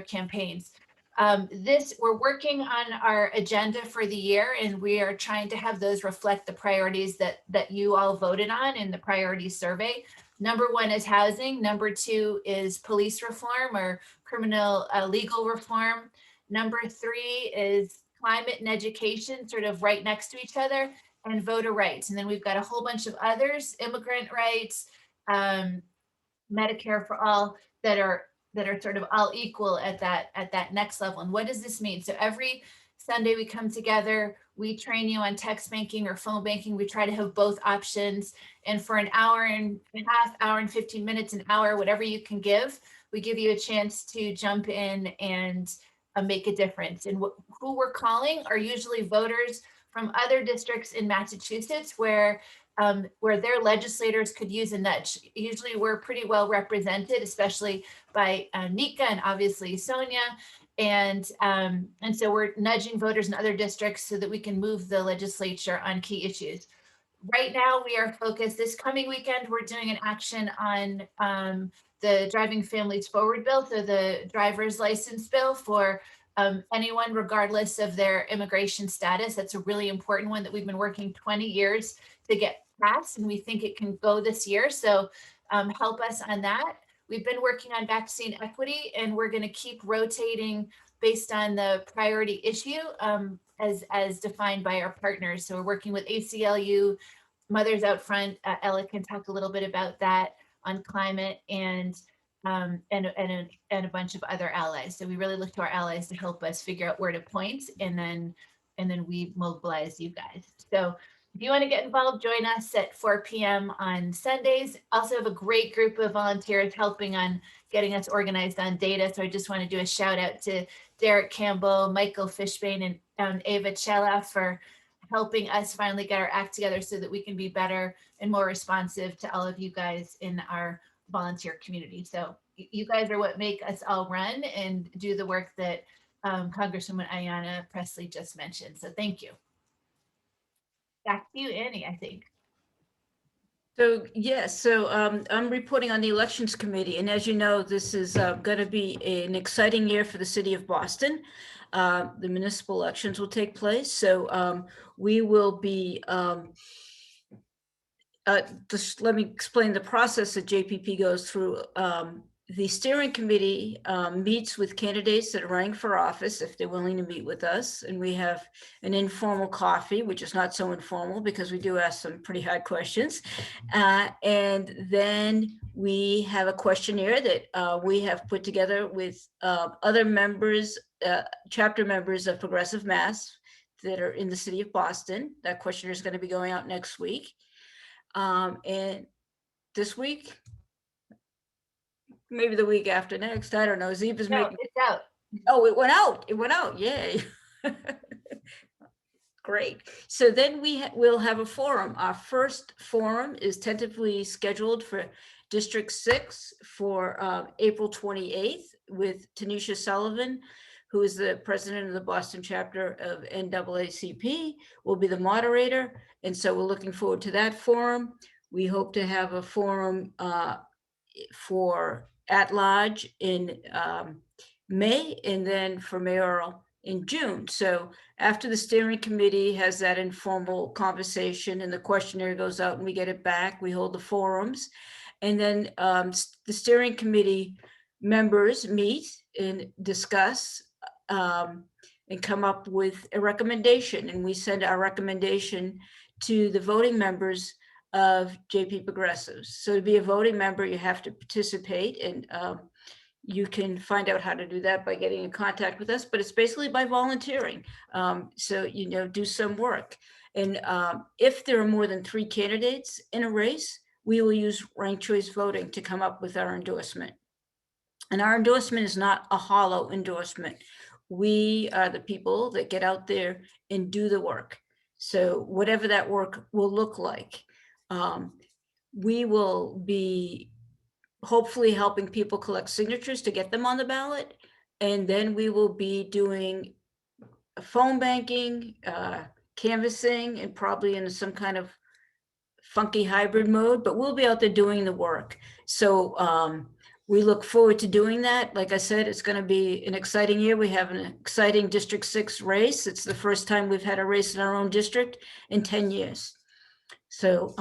campaigns. We're working on our agenda for the year, and we are trying to have those reflect the priorities that you all voted on in the priority survey. Number 1 is housing. Number 2 is police reform or criminal legal reform. Number 3 is climate and education, sort of right next to each other, and voter rights. And then we've got a whole bunch of others, immigrant rights, Medicare for all, that are sort of all equal at that next level. And what does this mean? So every Sunday we come together, we train you on text banking or phone banking. We try to have both options. And for an hour and a half, hour and 15 minutes, an hour, whatever you can give, we give you a chance to jump in and make a difference. And who we're calling are usually voters from other districts in Massachusetts where their legislators could use a nudge. Usually we're pretty well represented, especially by Nika and obviously Sonia. And so we're nudging voters in other districts so that we can move the legislature on key issues. Right now we are focused, this coming weekend, we're doing an action on the Driving Families Forward bill, so the driver's license bill for anyone regardless of their immigration status. That's a really important one that we've been working 20 years to get passed, and we think it can go this year. So help us on that. We've been working on vaccine equity, and we're going to keep rotating based on the priority issue as defined by our partners. So we're working with ACLU, Mothers Out Front. Ella can talk a little bit about that on climate and a bunch of other allies. So we really look to our allies to help us figure out where to point, and then we mobilize you guys. So if you want to get involved, join us at 4 p.m. on Sundays. Also have a great group of volunteers helping on getting us organized on data. So I just want to do a shout out to Derek Campbell, Michael Fishbane, and Ava Chela for helping us finally get our act together so that we can be better and more responsive to all of you guys in our volunteer community. So you guys are what make us all run and do the work that Congresswoman Ayanna Pressley just mentioned. So thank you. Back to you, Annie, I think. So yes, I'm reporting on the Elections Committee, and as you know, this is going to be an exciting year for the city of Boston. The municipal elections will take place, so we will be. Just let me explain the process that JPP goes through. The steering committee meets with candidates that are running for office if they're willing to meet with us. And we have an informal coffee, which is not so informal because we do ask some pretty hard questions. And then we have a questionnaire that we have put together with other members, chapter members of Progressive Mass that are in the city of Boston. That questionnaire is going to be going out next week. And this week, maybe the week after next, I don't know. Zeba's making. It's out. Oh, it went out. It went out. Yay. Great. So then we'll have a forum. Our first forum is tentatively scheduled for District 6 for April 28th with Tanisha Sullivan, who is the president of the Boston chapter of NAACP, will be the moderator. And so we're looking forward to that forum. We hope to have a forum for at-large in May, and then for mayoral in June. So after the steering committee has that informal conversation and the questionnaire goes out and we get it back, we hold the forums. And then the steering committee members meet and discuss and come up with a recommendation. And we send our recommendation to the voting members of JP Progressives. So to be a voting member, you have to participate, and you can find out how to do that by getting in contact with us, but it's basically by volunteering. So, do some work. And if there are more than 3 candidates in a race, we will use ranked choice voting to come up with our endorsement. And our endorsement is not a hollow endorsement. We are the people that get out there and do the work. So whatever that work will look like, we will be hopefully helping people collect signatures to get them on the ballot. And then we will be doing phone banking, canvassing, and probably in some kind of funky hybrid mode, but we'll be out there doing the work. So we look forward to doing that. Like I said, it's going to be an exciting year. We have an exciting District 6 race. It's the first time we've had a race in our own district in 10 years. So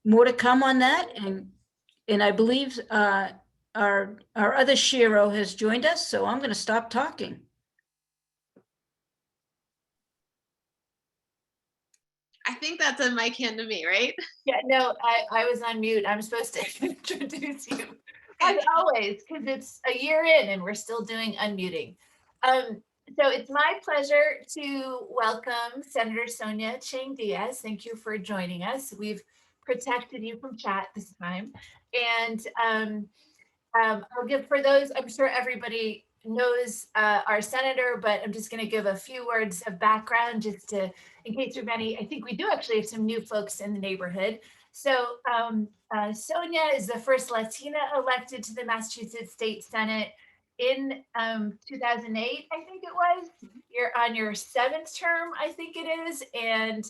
more to come on that. And I believe our other Shiro has joined us, so I'm going to stop talking. I think that's a mic hand to me, right? Yeah, no, I was on mute. I'm supposed to introduce you as always, because it's a year in and we're still doing unmuting. So it's my pleasure to welcome Senator Sonia Chang-Diaz. Thank you for joining us. We've protected you from chat this time. And I'll give, for those, I'm sure everybody knows our senator, but I'm just going to give a few words of background just to, in case there's any, I think we do actually have some new folks in the neighborhood. So Sonia is the first Latina elected to the Massachusetts State Senate in 2008, I think it was. You're on your 7th term, I think it is. And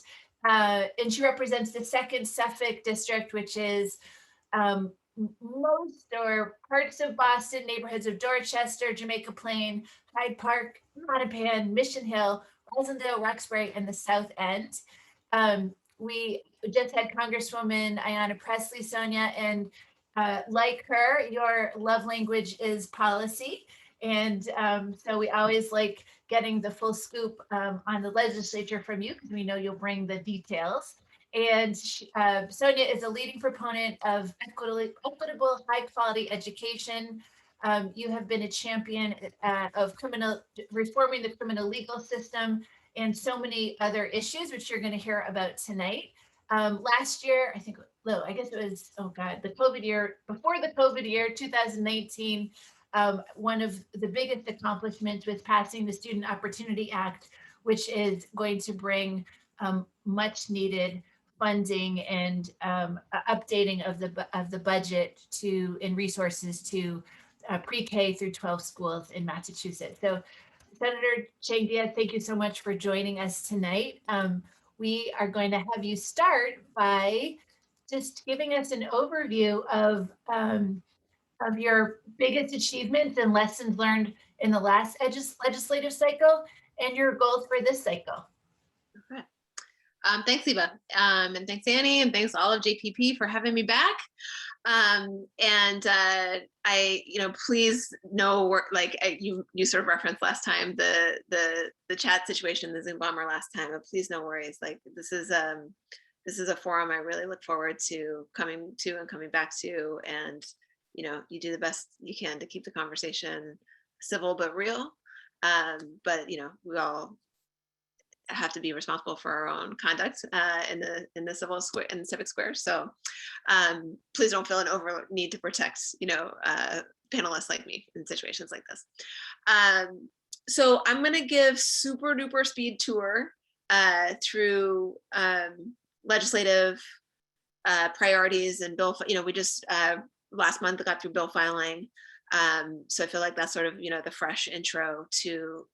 she represents the 2nd Suffolk district, which is most or parts of Boston, neighborhoods of Dorchester, Jamaica Plain, Hyde Park, Mattapan, Mission Hill, Rosendale, Roxbury, and the South End. We just had Congresswoman Ayanna Pressley, Sonia, and like her, your love language is policy. And so we always like getting the full scoop on the legislature from you, because we know you'll bring the details. And Sonia is a leading proponent of equitable, high-quality education. You have been a champion of reforming the criminal legal system and so many other issues, which you're going to hear about tonight. Last year, I think, I guess it was, oh God, the COVID year, before the COVID year, 2019, one of the biggest accomplishments was passing the Student Opportunity Act, which is going to bring much needed funding and updating of the budget and resources to pre-K through 12 schools in Massachusetts. So Senator Chang-Diaz, thank you so much for joining us tonight. We are going to have you start by just giving us an overview of your biggest achievements and lessons learned in the last legislative cycle and your goals for this cycle. Okay. Thanks, Eva. And thanks, Annie, and thanks all of JPP for having me back. I, please know, you sort of referenced last time the chat situation, the Zoom bomber last time, but please no worries. Like this is a forum I really look forward to coming back to, and you do the best you can to keep the conversation civil but real. But we all have to be responsible for our own conduct in the civil square, in the civic square. So please don't feel an over need to protect panelists like me in situations like this. So I'm going to give super duper speed tour through legislative priorities and bill. We just last month got through bill filing. So I feel like that's sort of, the fresh intro to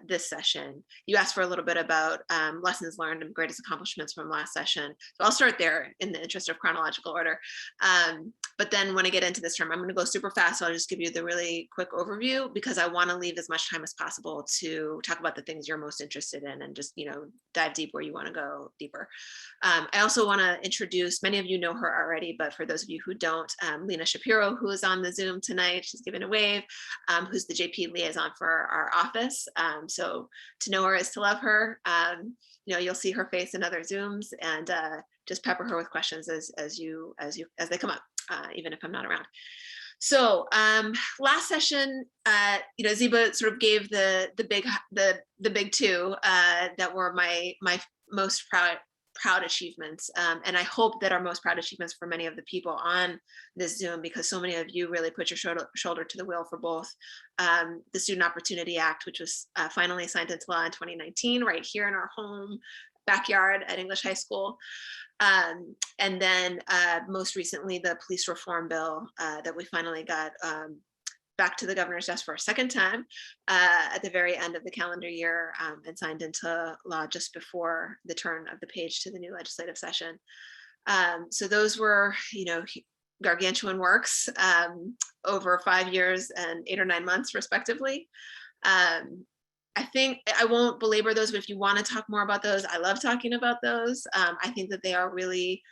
this session. You asked for a little bit about lessons learned and greatest accomplishments from last session. So I'll start there in the interest of chronological order. But then when I get into this term, I'm going to go super fast. So I'll just give you the really quick overview because I want to leave as much time as possible to talk about the things you're most interested in and just, dive deep where you want to go deeper. I also want to introduce, many of you know her already, but for those of you who don't, Lena Shapiro, who is on the Zoom tonight, she's giving a wave, who's the JP liaison for our office. So to know her is to love her. You'll see her face in other Zooms and just pepper her with questions as they come up, even if I'm not around. So last session, Ziba sort of gave the big two that were my most proud achievements. And I hope that our most proud achievements for many of the people on this Zoom, because so many of you really put your shoulder to the wheel for both the Student Opportunity Act, which was finally signed into law in 2019, right here in our home backyard at English High School. And then most recently, the police reform bill that we finally got back to the governor's desk for a second time at the very end of the calendar year and signed into law just before the turn of the page to the new legislative session. So those were, gargantuan works over 5 years and 8 or 9 months, respectively. I think I won't belabor those, but if you want to talk more about those, I love talking about those. I think that they are really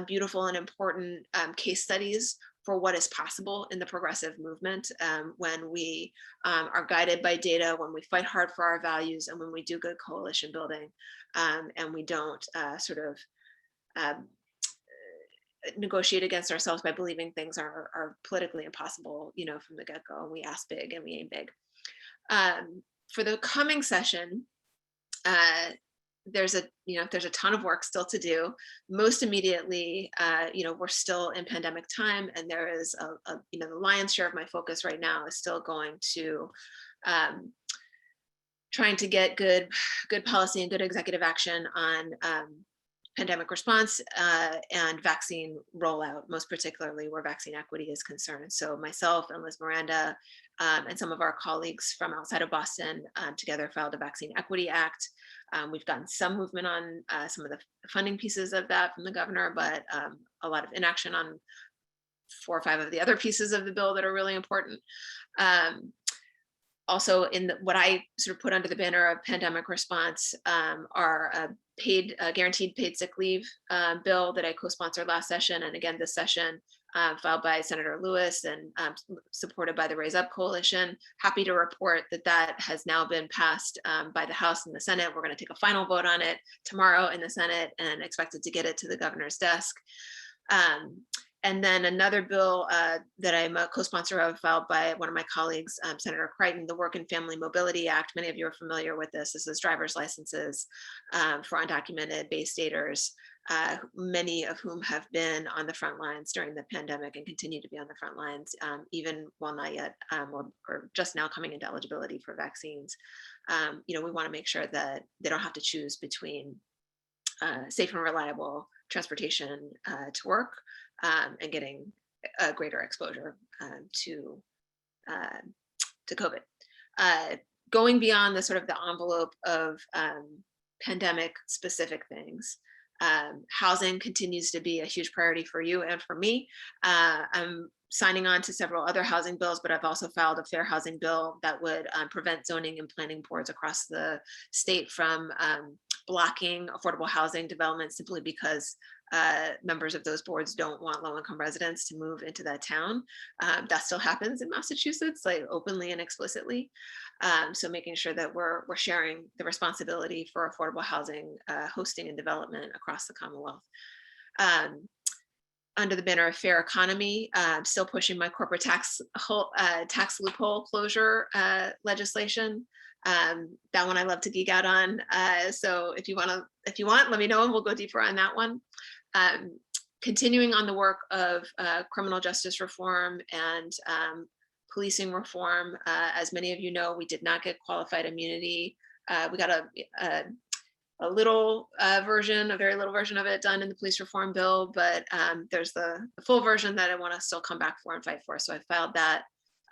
beautiful and important case studies for what is possible in the progressive movement when we are guided by data, when we fight hard for our values, and when we do good coalition building, and we don't negotiate against ourselves by believing things are politically impossible, from the get-go. And we ask big and we aim big. For the coming session, there's a ton of work still to do. Most immediately, we're still in pandemic time, and there is the lion's share of my focus right now is still going to trying to get good policy and good executive action on pandemic response and vaccine rollout, most particularly where vaccine equity is concerned. So myself and Liz Miranda and some of our colleagues from outside of Boston together filed a Vaccine Equity Act. We've gotten some movement on some of the funding pieces of that from the governor, but a lot of inaction on 4 or 5 of the other pieces of the bill that are really important. Also, in what I sort of put under the banner of pandemic response are a guaranteed paid sick leave bill that I co-sponsored last session, and again this session, filed by Senator Lewis and supported by the Raise Up Coalition. Happy to report that has now been passed by the House and the Senate. We're going to take a final vote on it tomorrow in the Senate and expected to get it to the governor's desk. And then another bill that I'm a co-sponsor of, filed by one of my colleagues, Senator Crichton, the Work and Family Mobility Act. Many of you are familiar with this. This is driver's licenses for undocumented Bay Staters, many of whom have been on the front lines during the pandemic and continue to be on the front lines, even while not yet or just now coming into eligibility for vaccines. We want to make sure that they don't have to choose between safe and reliable transportation to work and getting a greater exposure to COVID. Going beyond the sort of the envelope of pandemic specific things, housing continues to be a huge priority for you and for me. I'm signing on to several other housing bills, but I've also filed a fair housing bill that would prevent zoning and planning boards across the state from blocking affordable housing development simply because members of those boards don't want low-income residents to move into that town. That still happens in Massachusetts, like openly and explicitly. So making sure that we're sharing the responsibility for affordable housing, hosting and development across the Commonwealth. Under the banner of fair economy, still pushing my corporate tax loophole closure legislation. That one I love to geek out on. So if you want, let me know and we'll go deeper on that one. Continuing on the work of criminal justice reform and policing reform. As many of you know, we did not get qualified immunity. We got a little version, a very little version of it done in the police reform bill, but there's the full version that I want to still come back for and fight for. So I filed that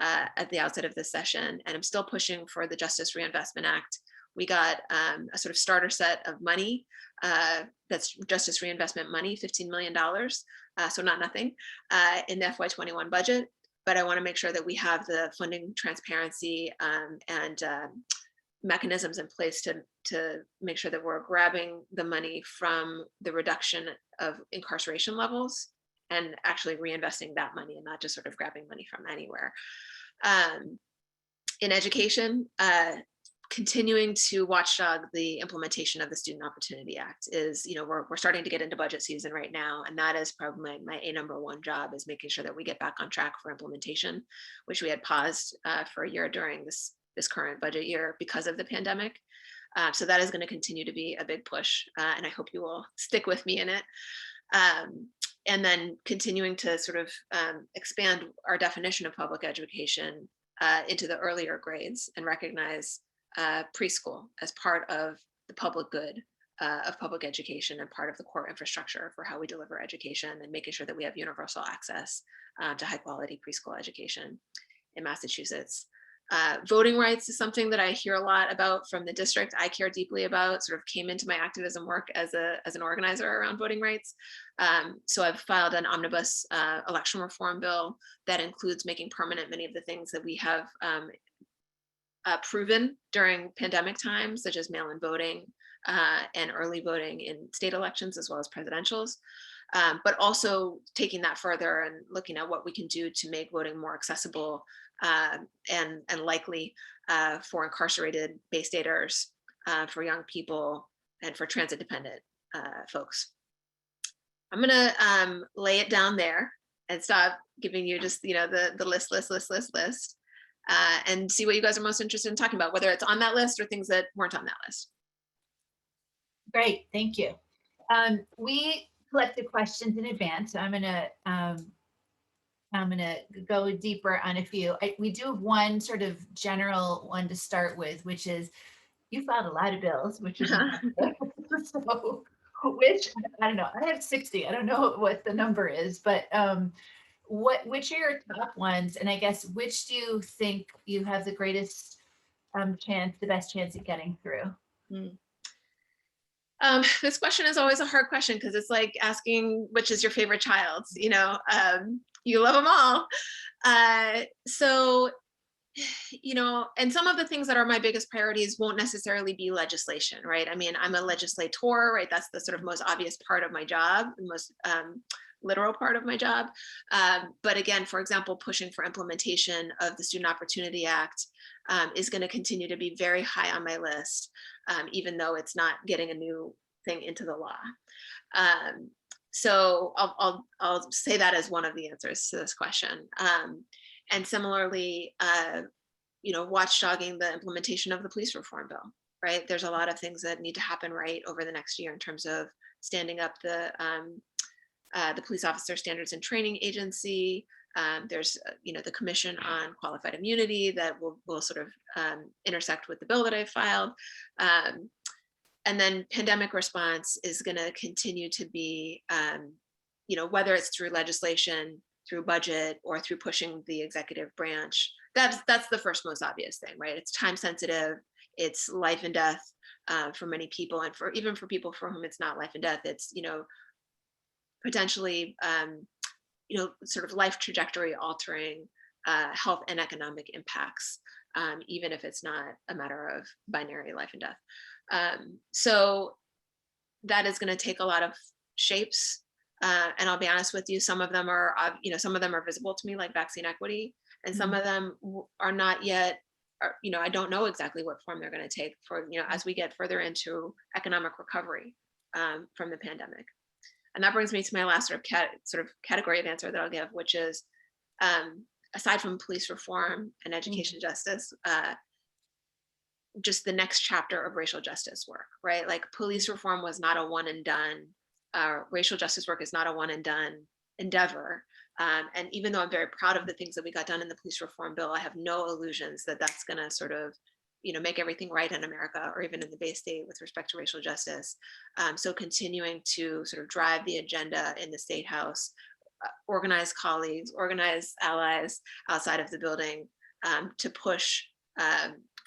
at the outset of this session, and I'm still pushing for the Justice Reinvestment Act. We got a sort of starter set of money, that's Justice Reinvestment money, $15 million, so not nothing, in the FY21 budget. But I want to make sure that we have the funding transparency and mechanisms in place to make sure that we're grabbing the money from the reduction of incarceration levels and actually reinvesting that money and not just sort of grabbing money from anywhere. In education, continuing to watchdog the implementation of the Student Opportunity Act is, we're starting to get into budget season right now, and that is probably my #1 job, is making sure that we get back on track for implementation, which we had paused for a year during this current budget year because of the pandemic. So that is going to continue to be a big push, and I hope you will stick with me in it. And then continuing to sort of expand our definition of public education into the earlier grades and recognize preschool as part of the public good of public education and part of the core infrastructure for how we deliver education, and making sure that we have universal access to high quality preschool education in Massachusetts. Voting rights is something that I hear a lot about from the district. I care deeply about, sort of came into my activism work as an organizer around voting rights. So I've filed an omnibus election reform bill that includes making permanent many of the things that we have proven during pandemic times, such as mail-in voting and early voting in state elections, as well as presidentials. But also taking that further and looking at what we can do to make voting more accessible and likely for incarcerated Bay Staters, for young people, and for transit-dependent folks. I'm gonna lay it down there and stop giving you just the list, and see what you guys are most interested in talking about, whether it's on that list or things that weren't on that list. Great, thank you. We collected questions in advance, so I'm gonna go deeper on a few. We do have one sort of general one to start with, which is, you filed a lot of bills, which is so, which I don't know. I have 60. I don't know what the number is, but which are your top ones? And I guess which do you think you have the greatest the best chance at getting through? This question is always a hard question because it's like asking which is your favorite child. You love them all. So, and some of the things that are my biggest priorities won't necessarily be legislation, right? I mean, I'm a legislator, right? That's the sort of most obvious part of my job, the most literal part of my job. But again, for example, pushing for implementation of the Student Opportunity Act is going to continue to be very high on my list, even though it's not getting a new thing into the law. So I'll say that as one of the answers to this question. And similarly, watchdogging the implementation of the police reform bill, right? There's a lot of things that need to happen right over the next year in terms of standing up the Police Officer Standards and Training Agency. There's, the Commission on Qualified Immunity that will sort of intersect with the bill that I filed. And then pandemic response is going to continue to be, whether it's through legislation, through budget, or through pushing the executive branch. That's the first most obvious thing, right? It's time sensitive. It's life and death for many people, and even for people for whom it's not life and death. It's potentially sort of life trajectory altering health and economic impacts, even if it's not a matter of binary life and death. So that is going to take a lot of shapes. And I'll be honest with you, some of them are visible to me, like vaccine equity, and some of them are not yet, I don't know exactly what form they're going to take for, as we get further into economic recovery from the pandemic. And that brings me to my last sort of category of answer that I'll give, which is, aside from police reform and education justice, just the next chapter of racial justice work, right? Like police reform was not a one and done. Racial justice work is not a one and done endeavor. And even though I'm very proud of the things that we got done in the police reform bill, I have no illusions that that's going to sort of, make everything right in America or even in the Bay State with respect to racial justice. So continuing to sort of drive the agenda in the State House organize colleagues, organize allies outside of the building to push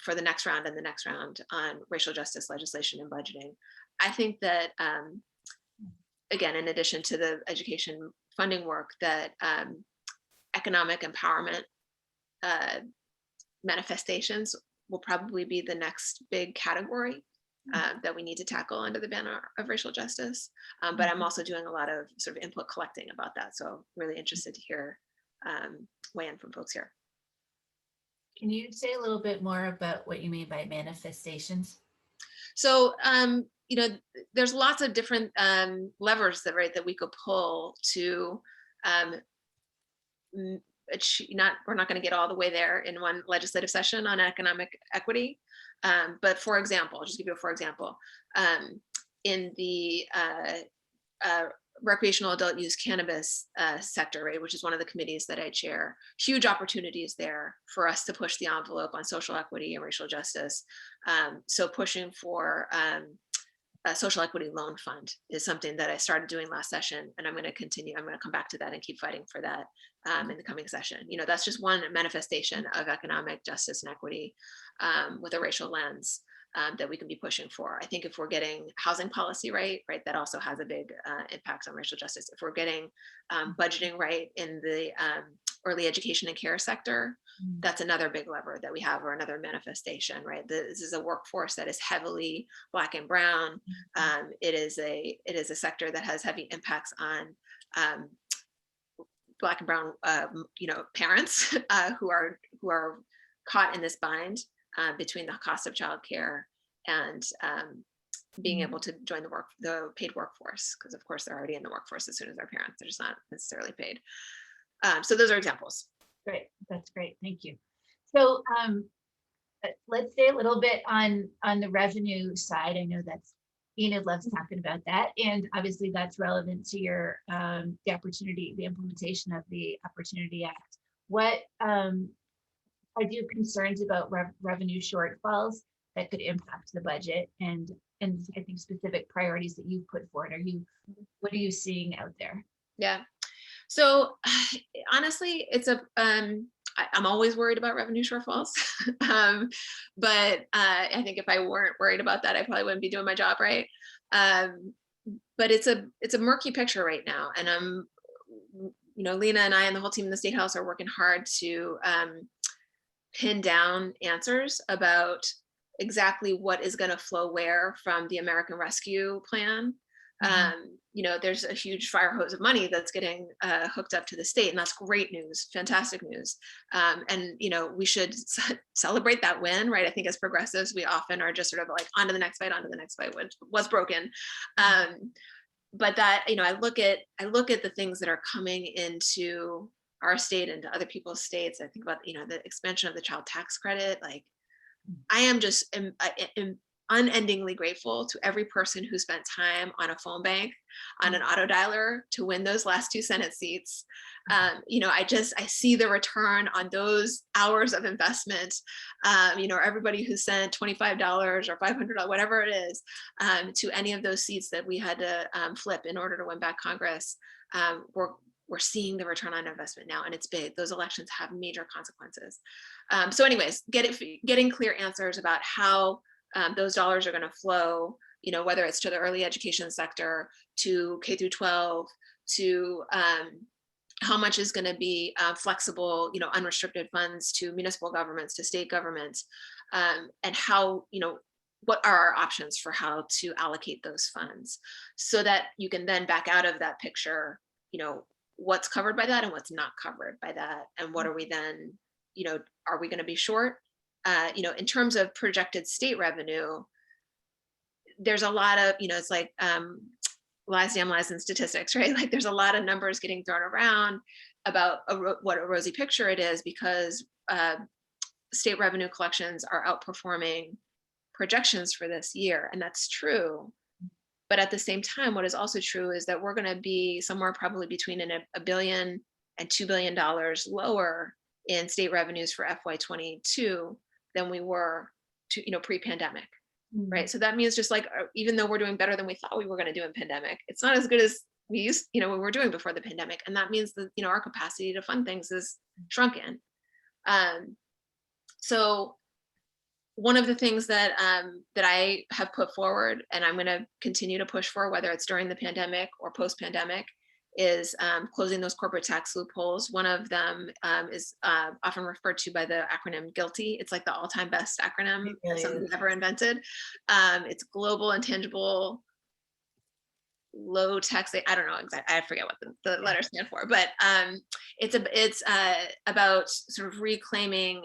for the next round and the next round on racial justice legislation and budgeting. I think that, again, in addition to the education funding work, that economic empowerment manifestations will probably be the next big category that we need to tackle under the banner of racial justice. But I'm also doing a lot of sort of input collecting about that. So really interested to hear weigh in from folks here. Can you say a little bit more about what you mean by manifestations? So, you know, there's lots of different levers that we could pull to we're not going to get all the way there in one legislative session on economic equity. But for example, I'll just give you a for example, in the recreational adult use cannabis sector, right, which is one of the committees that I chair, huge opportunities there for us to push the envelope on social equity and racial justice. So pushing for a social equity loan fund is something that I started doing last session, and I'm going to continue. I'm going to come back to that and keep fighting for that in the coming session. You know, that's just one manifestation of economic justice and equity with a racial lens that we can be pushing for. I think if we're getting housing policy right, that also has a big impact on racial justice. If we're getting budgeting right in the early education and care sector, that's another big lever that we have, or another manifestation, right? This is a workforce that is heavily Black and Brown. It is a sector that has heavy impacts on Black and Brown, you know, parents who are caught in this bind between the cost of childcare and being able to join the paid workforce, because of course they're already in the workforce as soon as they're parents. They're just not necessarily paid. So those are examples. Great, that's great, thank you. So let's say a little bit on the revenue side. I know that's Enid loves talking about that, and obviously that's relevant to your the implementation of the Opportunity Act. What are you concerns about revenue shortfalls that could impact the budget, and I think specific priorities that you've put forward? What are you seeing out there? Yeah. So honestly, it's I'm always worried about revenue shortfalls. But I think if I weren't worried about that, I probably wouldn't be doing my job right. But it's a murky picture right now. And you know, Lena and I and the whole team in the State House are working hard to pin down answers about exactly what is going to flow where from the American Rescue Plan. You know, there's a huge fire hose of money that's getting hooked up to the state, and that's great news, fantastic news. And, you know, we should celebrate that win, right? I think as progressives, we often are just sort of like on to the next fight, which was broken. But that, you know, I look at the things that are coming into our state and to other people's states. I think about, you know, the expansion of the child tax credit. Like, I am just unendingly grateful to every person who spent time on a phone bank, on an auto dialer to win those last 2 Senate seats. You know, I see the return on those hours of investment. You know, everybody who sent $25 or $500, whatever it is, to any of those seats that we had to flip in order to win back Congress, we're seeing the return on investment now, and it's big. Those elections have major consequences. So anyways, getting clear answers about how those dollars are going to flow, you know, whether it's to the early education sector, to K through 12, to how much is going to be flexible, you know, unrestricted funds to municipal governments, to state governments, and how, you know, what are our options for how to allocate those funds, so that you can then back out of that picture, you know, what's covered by that and what's not covered by that, and what are we then, you know, are we going to be short? You know, in terms of projected state revenue, there's a lot of, you know, it's like lies and statistics, right? Like there's a lot of numbers getting thrown around about what a rosy picture it is, because state revenue collections are outperforming projections for this year. And that's true. But at the same time, what is also true is that we're going to be somewhere probably between $1 billion and $2 billion lower in state revenues for FY22 than we were to, you know, pre-pandemic, right? So that means just like, even though we're doing better than we thought we were going to do in pandemic, it's not as good as we used, we were doing before the pandemic. And that means that, our capacity to fund things is shrunken. So one of the things that that I have put forward, and I'm going to continue to push for, whether it's during the pandemic or post-pandemic, is closing those corporate tax loopholes. One of them is often referred to by the acronym GILTY. It's like the all-time best acronym that somebody ever invented. It's global, intangible, low tax. I don't know exactly. I forget what the letters stand for, but it's about sort of reclaiming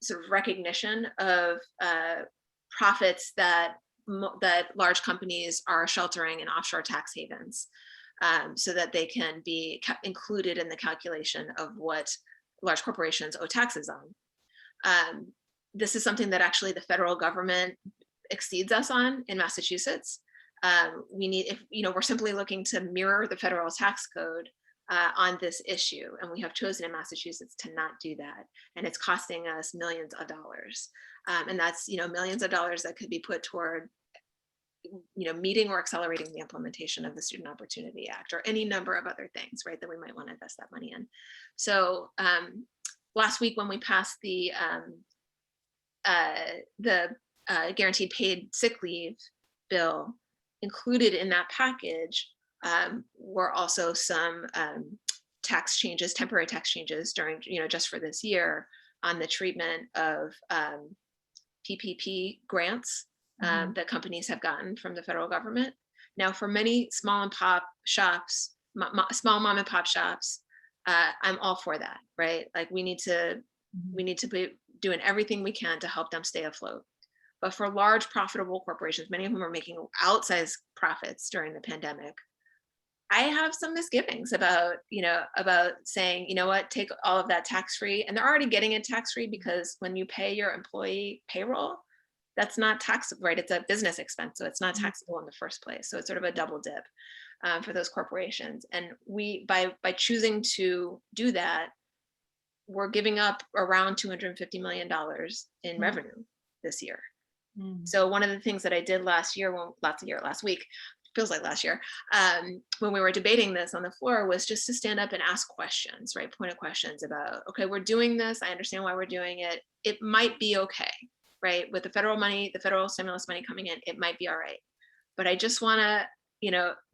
sort of recognition of profits that large companies are sheltering in offshore tax havens, so that they can be included in the calculation of what large corporations owe taxes on. This is something that actually the federal government exceeds us on in Massachusetts. We need, if we're simply looking to mirror the federal tax code on this issue, and we have chosen in Massachusetts to not do that, and it's costing us millions of dollars, and that's millions of dollars that could be put toward meeting or accelerating the implementation of the Student Opportunity Act, or any number of other things, right, that we might want to invest that money in. So last week when we passed the guaranteed paid sick leave bill, included in that package were also some tax changes, temporary tax changes during, just for this year, on the treatment of PPP grants that companies have gotten from the federal government. Now, for many small and pop shops, small mom and pop shops, I'm all for that, right? Like we need to be doing everything we can to help them stay afloat. But for large profitable corporations, many of them are making outsized profits during the pandemic. I have some misgivings about, about saying, what, take all of that tax-free, and they're already getting it tax-free because when you pay your employee payroll, that's not taxable, right? It's a business expense, so it's not taxable in the first place. So it's sort of a double dip for those corporations. And we, by choosing to do that, we're giving up around $250 million in revenue this year. So one of the things that I did last week, feels like last year, when we were debating this on the floor, was just to stand up and ask questions, right? Pointed questions about, okay, we're doing this. I understand why we're doing it. It might be okay, right? With the federal money, the federal stimulus money coming in, it might be all right. But I just want to,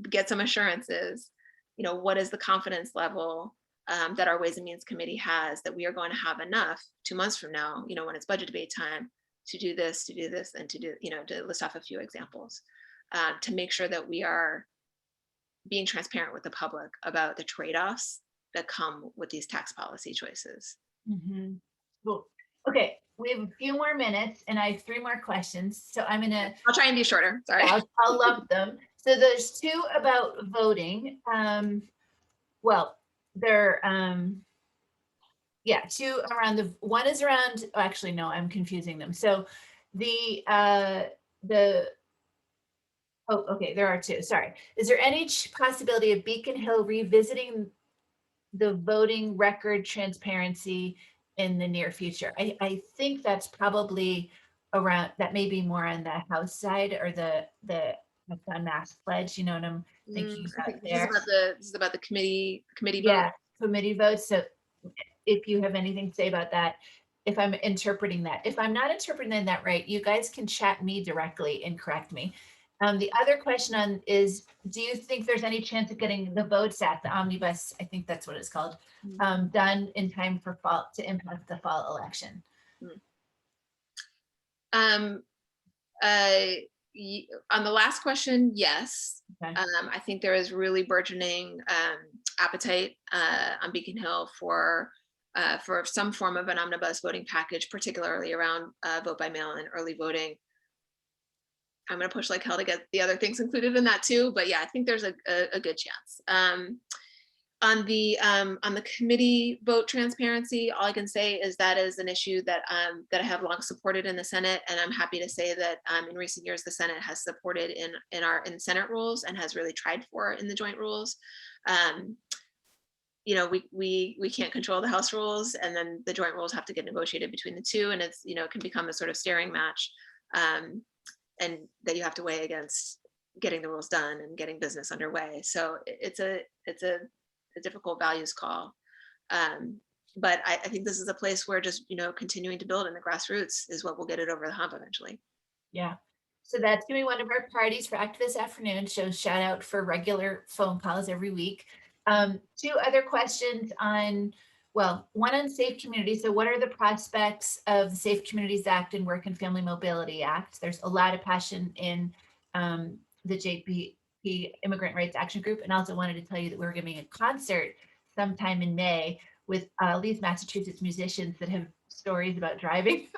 get some assurances, what is the confidence level that our Ways and Means Committee has that we are going to have enough 2 months from now, when it's budget debate time, to do this, and to do, to list off a few examples, to make sure that we are being transparent with the public about the trade-offs that come with these tax policy choices. Cool. Okay, we have a few more minutes and I have 3 more questions. So I'll try and be shorter, sorry. I'll lump them. So there's 2 about voting. Well, they're, 2 around one is around, actually, no, I'm confusing them. So there are 2, sorry. Is there any possibility of Beacon Hill revisiting the voting record transparency in the near future? I think that's probably around, that may be more on the House side, or the mass pledge, what I'm thinking about there. This is about the committee vote. Yeah, committee votes. So if you have anything to say about that, if I'm interpreting that. If I'm not interpreting that right, you guys can chat me directly and correct me. The other question is, do you think there's any chance of getting the votes at the omnibus, I think that's what it's called, done in time for fall, to impact the fall election? On the last question, yes. Okay. I think there is really burgeoning appetite on Beacon Hill for some form of an omnibus voting package, particularly around vote by mail and early voting. I'm going to push like hell to get the other things included in that too, but yeah, I think there's a good chance. On the committee vote transparency, all I can say is that is an issue that I have long supported in the Senate, and I'm happy to say that in recent years the Senate has supported in Senate rules and has really tried for in the joint rules. We can't control the House rules, and then the joint rules have to get negotiated between the 2, and it's it can become a sort of staring match, and that you have to weigh against getting the rules done and getting business underway. So it's a difficult values call. But I think this is a place where just, continuing to build in the grassroots is what will get it over the hump eventually. Yeah. So that's gonna be one of our parties for Activist Afternoon. So shout out for regular phone calls every week. 2 other questions on, well, one on Safe Communities. So what are the prospects of the Safe Communities Act and Work and Family Mobility Act? There's a lot of passion in the JPP Immigrant Rights Action Group. And I also wanted to tell you that we're giving a concert sometime in May with Leeds, Massachusetts musicians that have stories about driving.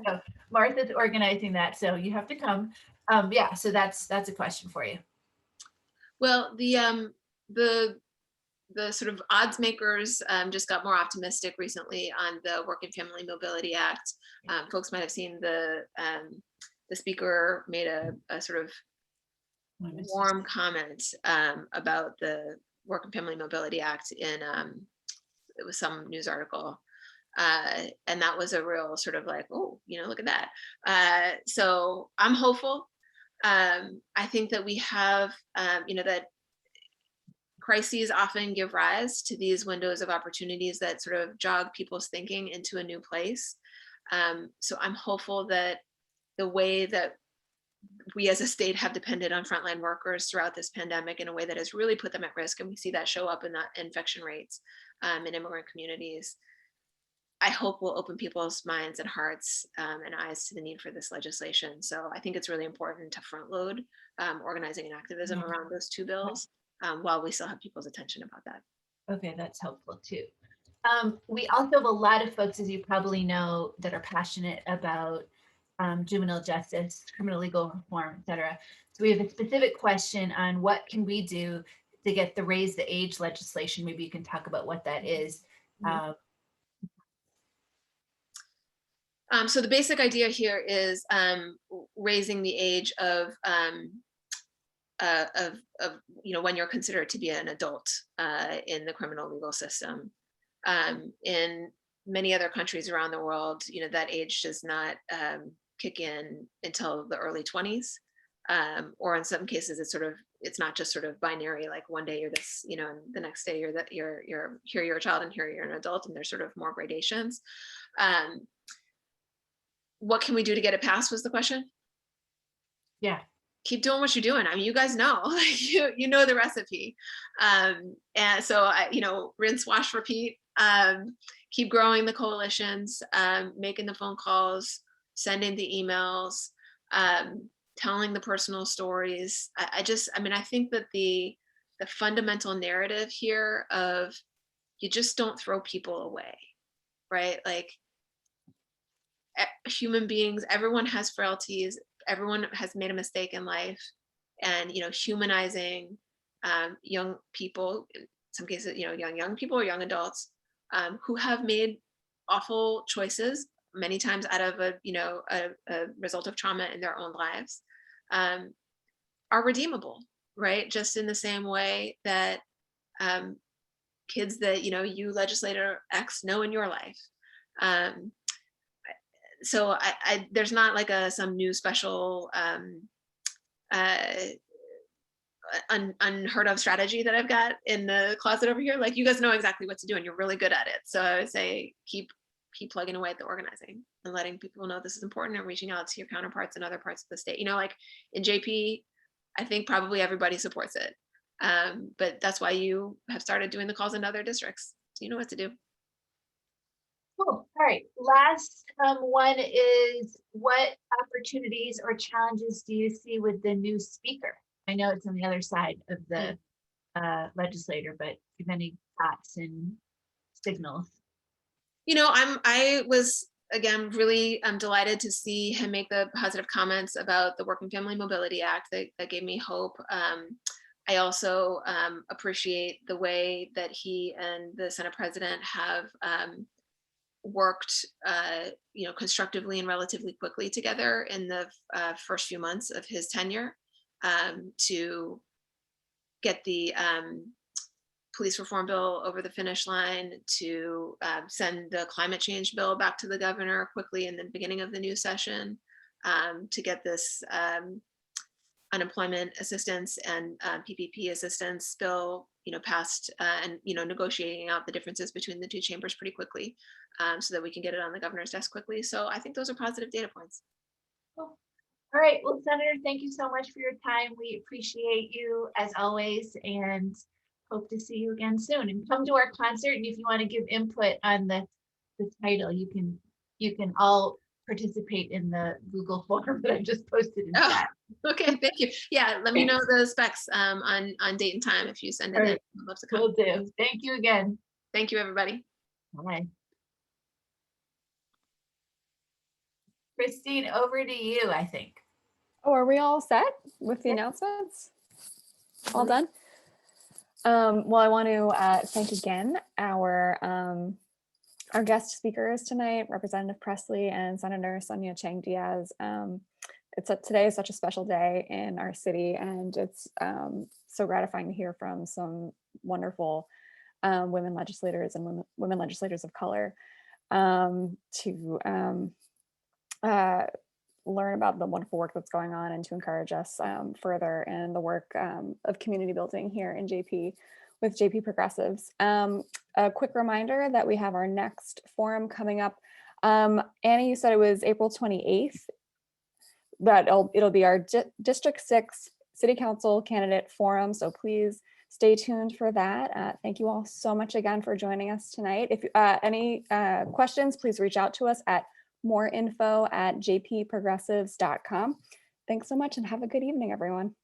So Martha's organizing that, so you have to come. Yeah, so that's a question for you. Well, the sort of odds makers just got more optimistic recently on the Work and Family Mobility Act. Folks might have seen the speaker made a sort of warm comment about the Work and Family Mobility Act in it was some news article. And that was a real sort of like, oh, look at that. So I'm hopeful. I think that we have, that crises often give rise to these windows of opportunities that sort of jog people's thinking into a new place. So I'm hopeful that the way that we as a state have depended on frontline workers throughout this pandemic in a way that has really put them at risk, and we see that show up in the infection rates in immigrant communities, I hope will open people's minds and hearts and eyes to the need for this legislation. So I think it's really important to front load organizing and activism around those 2 bills while we still have people's attention about that. Okay, that's helpful too. We also have a lot of folks, as you probably know, that are passionate about juvenile justice, criminal legal reform, et cetera. So we have a specific question on what can we do to get the raise the age legislation. Maybe you can talk about what that is. So the basic idea here is raising the age of when you're considered to be an adult in the criminal legal system. In many other countries around the world, that age does not kick in until the early 20s, or in some cases it's not just sort of binary, like one day you're this, and the next day you're a child and here you're an adult, and there's sort of more gradations. What can we do to get it passed was the question. Yeah. Keep doing what you're doing. I mean, you guys know, you know the recipe. And so rinse, wash, repeat. Keep growing the coalitions, making the phone calls, sending the emails, telling the personal stories. I think that the fundamental narrative here of you just don't throw people away, right? Like, human beings, everyone has frailties, everyone has made a mistake in life, and humanizing young people, in some cases young people or young adults who have made awful choices, many times out of a result of trauma in their own lives, are redeemable, right? Just in the same way that kids that you legislator X know in your life. So there's not like some new special unheard of strategy that I've got in the closet over here. Like, you guys know exactly what to do and you're really good at it. So I would say keep plugging away at the organizing and letting people know this is important, and reaching out to your counterparts in other parts of the state. Like in JP, I think probably everybody supports it. But that's why you have started doing the calls in other districts. So you know what to do. Cool. All right. Last one is, what opportunities or challenges do you see with the new speaker? I know it's on the other side of the legislator, but give any thoughts and signals. I was again really delighted to see him make the positive comments about the Work and Family Mobility Act. That gave me hope. I also appreciate the way that he and the Senate President have worked constructively and relatively quickly together in the first few months of his tenure to get the police reform bill over the finish line, to send the climate change bill back to the governor quickly in the beginning of the new session, to get this unemployment assistance and PPP assistance bill, passed and, negotiating out the differences between the two chambers pretty quickly so that we can get it on the governor's desk quickly. So I think those are positive data points. Cool. All right, well, Senator, thank you so much for your time. We appreciate you as always and hope to see you again soon. And come to our concert, and if you want to give input on the title, you can all participate in the Google form that I just posted in chat. Okay, thank you. Yeah, let me know the specs on date and time if you send it in. I'd love to come. Will do. Thank you again. Thank you, everybody. Bye. Christine, over to you, I think. Oh, are we all set with the announcements? All done? Well, I want to thank again our guest speakers tonight, Representative Pressley and Senator Sonia Chang-Diaz. Today is such a special day in our city, and it's so gratifying to hear from some wonderful women legislators and women legislators of color to learn about the wonderful work that's going on and to encourage us further in the work of community building here in JP with JP Progressives. A quick reminder that we have our next forum coming up. Annie, you said it was April 28th, but it'll be our District 6 City Council candidate forum. So please stay tuned for that. Thank you all so much again for joining us tonight. If any questions, please reach out to us at moreinfo@jpprogressives.com. Thanks so much and have a good evening, everyone.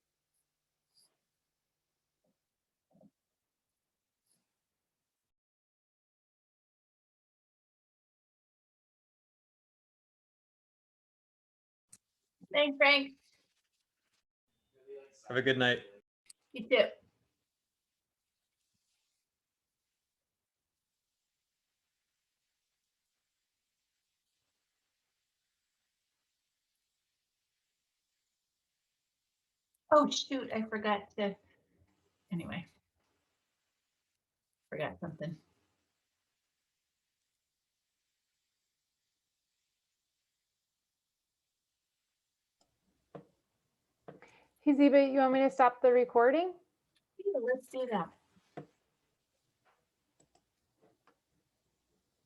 Thanks, Frank. Have a good night. You too. Oh, shoot, I forgot to, anyway. Forgot something. Ziba, you want me to stop the recording? Yeah, let's do that.